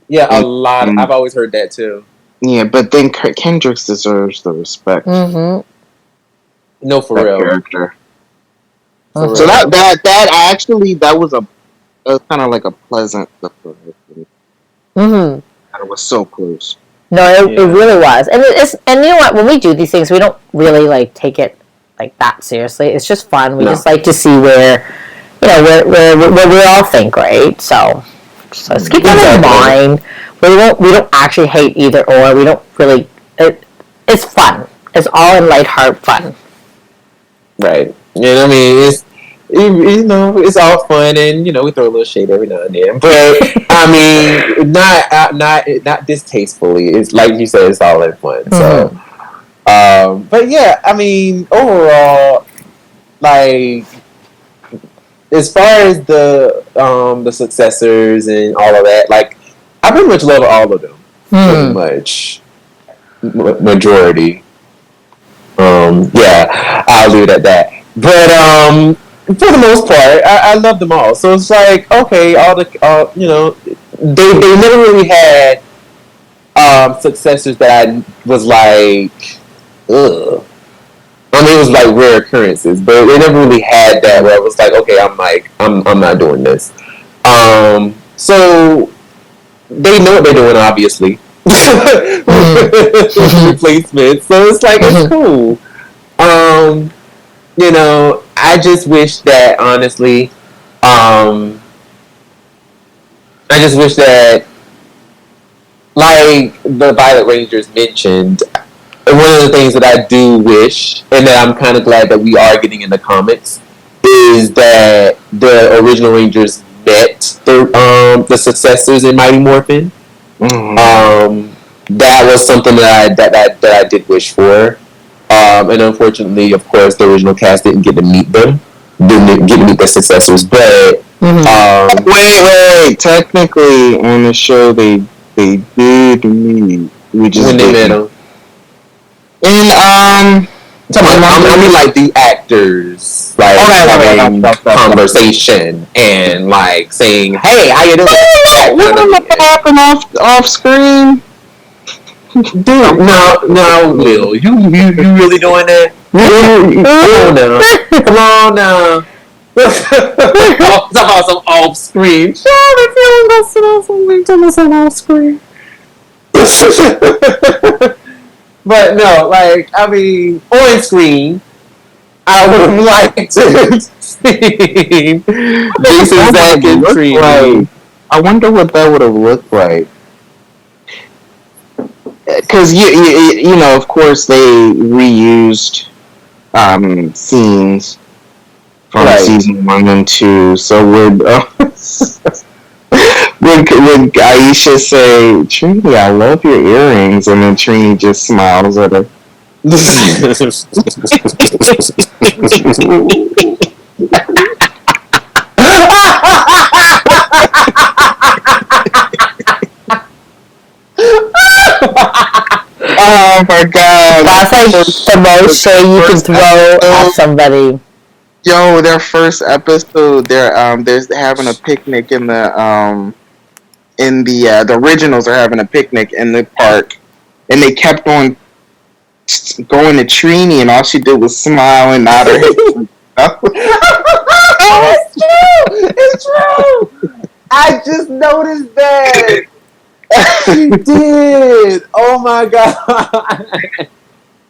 a lot. I've always heard that too. Yeah, but then Kendrick deserves the respect. Mm-hmm. No, for real. Character. For So real. that was kind of like a pleasant surprise. Mm-hmm. It was so close. No, it really was. And you know what? When we do these things, we don't really like take it like that seriously. It's just fun. We just like to see where we all think, right? So let's keep that in mind. We don't actually hate either or. We don't really. It's fun. It's all in lighthearted fun. Right. I mean, it's all fun, and we throw a little shade every now and then. But I mean, not distastefully. It's like you said, it's all in fun. So, but yeah, I mean, overall, like, as far as the successors and all of that, like I pretty much love all of them. Pretty much majority. Yeah, I'll leave it at that. But for the most part, I love them all. So it's like, okay, you know, they never really had successors that I was like, ugh. I mean, it was like rare occurrences, but they never really had that where I was like, okay, I'm not doing this. So they know what they're doing, obviously. Replacement. So it's like, it's cool. You know, I just wish that, honestly, I just wish that, like the Violet Rangers mentioned, one of the things that I do wish, and that I'm kind of glad that we are getting in the comics, is that the original Rangers met the successors in Mighty Morphin. That was something that I did wish for. And unfortunately, of course, the original cast didn't get to meet them, didn't get to meet their successors. But wait, technically on the show they did meet. We just when they met them. And I mean, like the actors, like having conversation and like saying, "Hey, how you doing?" What happened off screen? Dude, no, Will, you really doing that? Come on now. Talk about some off screen. Sure, if you want to sit on something, tell me some off screen. But no, like, I mean, on screen, I would have liked to see Jason, Zach, and Trina. I wonder what that would have looked like. Because, you know, of course, they reused scenes from season 1 and 2. So would Aisha say, Trini, I love your earrings, and then Trini just smiles at her? Oh my god. That's like the most shade you can throw at somebody. Yo, their first episode, they're having a picnic in the originals are having a picnic in the park, and they kept on going to Trini, and all she did was smile and nod her head. It's true. I just noticed that. She did. Oh my god.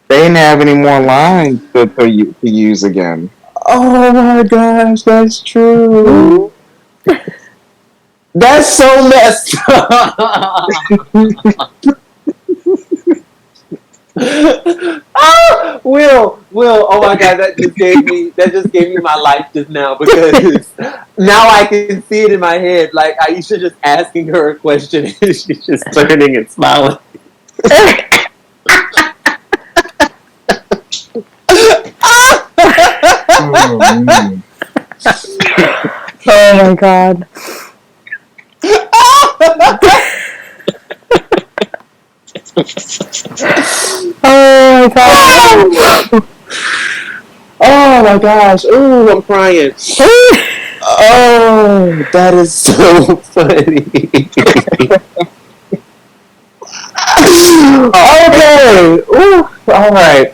They didn't have any more lines to use again. Oh my gosh, that's true. That's so messed up. Will, oh my god, that just gave me my life just now, because now I can see it in my head. Like Aisha just asking her a question and she's just turning and smiling. Oh my god. Oh my god. Oh my gosh. Ooh, I'm crying. Oh, that is so funny. Okay. Ooh, all right.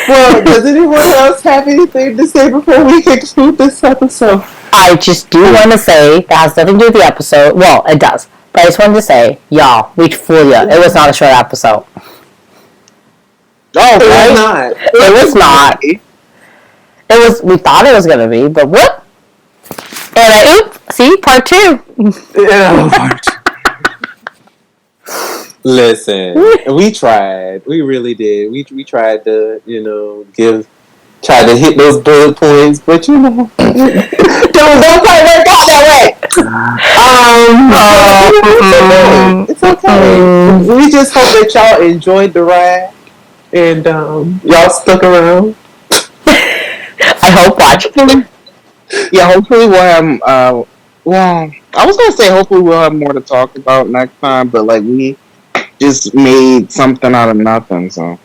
Well, does anyone else have anything to say before we conclude this episode? I just do want to say, that has nothing to do with the episode. Well, it does. But I just wanted to say, y'all, we fooled you. It was not a short episode. Oh, it was not. It was not. It was, we thought it was going to be, but whoop. And see, part 2. Yeah, part 2. Listen, we tried. We really did. We tried to, try to hit those bullet points, but don't quite work out that way. It's okay. We just hope that y'all enjoyed the ride and y'all stuck around. I hope watching. Yeah, hopefully we'll have. Well, I was gonna say hopefully we'll have more to talk about next time, but like we just made something out of nothing, so.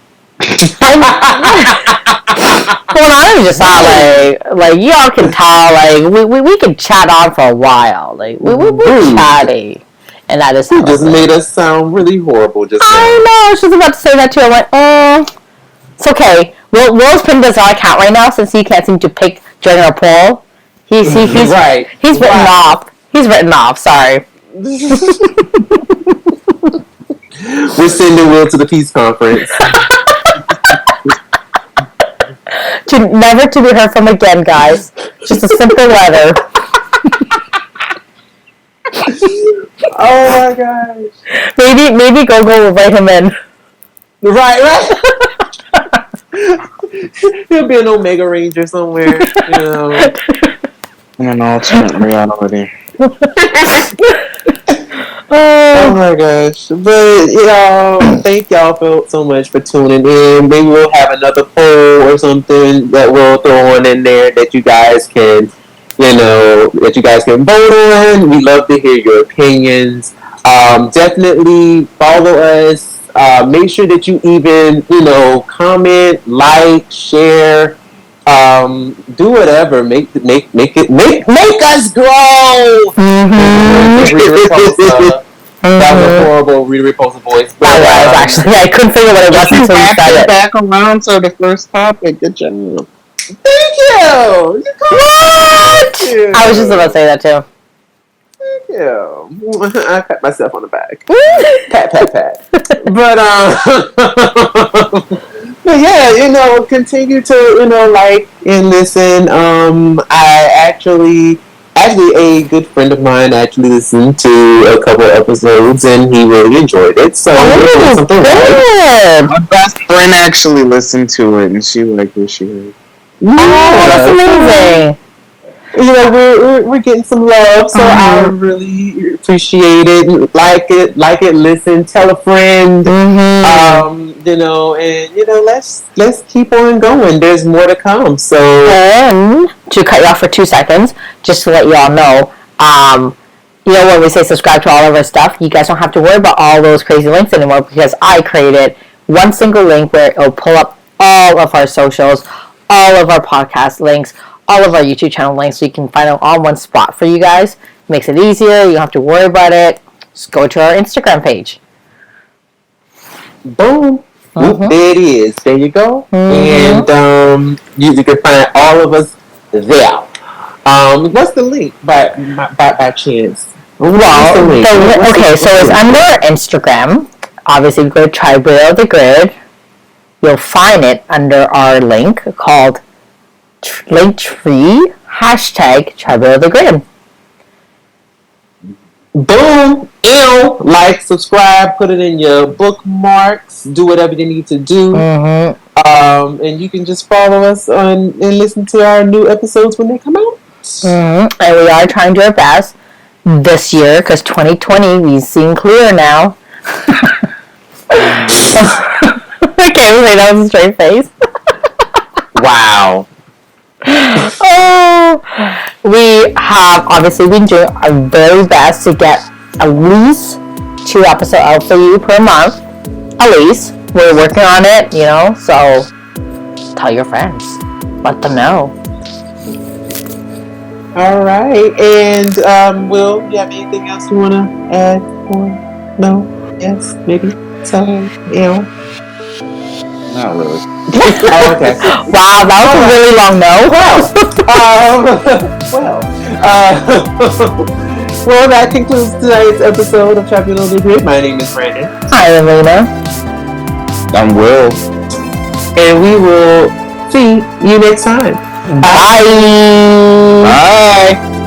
Well, I just thought like y'all can tell we can chat on for a while. Like we're chatty, and that is you just made us sound really horrible. Just I know. I was just about to say that too. I went, it's okay. Will's pinned us our account right now since he can't seem to pick during our poll. He's right. He's written off. He's written off. Sorry. We're sending Will to the peace conference. Never to be heard from again, guys. Just a simple letter. Oh my gosh. Maybe Gogo will write him in. Right. He'll be an Omega Ranger somewhere, In an alternate reality. Oh my gosh. But, thank y'all so much for tuning in. Maybe we'll have another poll or something that we'll throw on in there that you guys can, vote on. We love to hear your opinions. Definitely follow us. Make sure that you even, comment, like, share, do whatever. Make us grow. That was a horrible Rita Repulsa voice. That was actually. I couldn't figure what it was until you said it. Back around to the first topic. Good job. Thank you. What? I was just about to say that too. Thank you. I pat myself on the back. Pat. But yeah, continue to like and listen. I actually a good friend of mine actually listened to a couple of episodes and he really enjoyed it. So something right. My best friend actually listened to it and she liked what she heard. That's amazing. We're getting some love, so I really appreciate it. Like it, listen, tell a friend. Let's keep on going. There's more to come. So, and to cut you off for 2 seconds, just to let you all know, when we say subscribe to all of our stuff, you guys don't have to worry about all those crazy links anymore because I created one single link where it'll pull up all of our socials, all of our podcast links, all of our YouTube channel links, so you can find them all in one spot for you guys. Makes it easier. You don't have to worry about it. Just go to our Instagram page. Boom. There it is. There you go. And you can find all of us there. What's the link by chance? Okay, so it's under Instagram. Obviously, you go to Tribunal of the Grid. You'll find it under our link called Linktree #Tribunal of the Grid. Boom! Like, subscribe, put it in your bookmarks, do whatever you need to do. And you can just follow us and listen to our new episodes when they come out. And we are trying to do our best this year because 2020 we seem clear now. Okay, that was a straight face. Wow. We have obviously been doing our very best to get at least 2 episodes out for you per month. At least we're working on it, so tell your friends, let them know. All right, and Will, you have anything else you want to add? Or no? Yes? Maybe? So, Not really. Oh, okay. Wow, that was a really long no. Well, that concludes tonight's episode of Tribunal of the Grid. My name is Brandon. I'm Lena. I'm Will. And we will see you next time. Bye. Bye.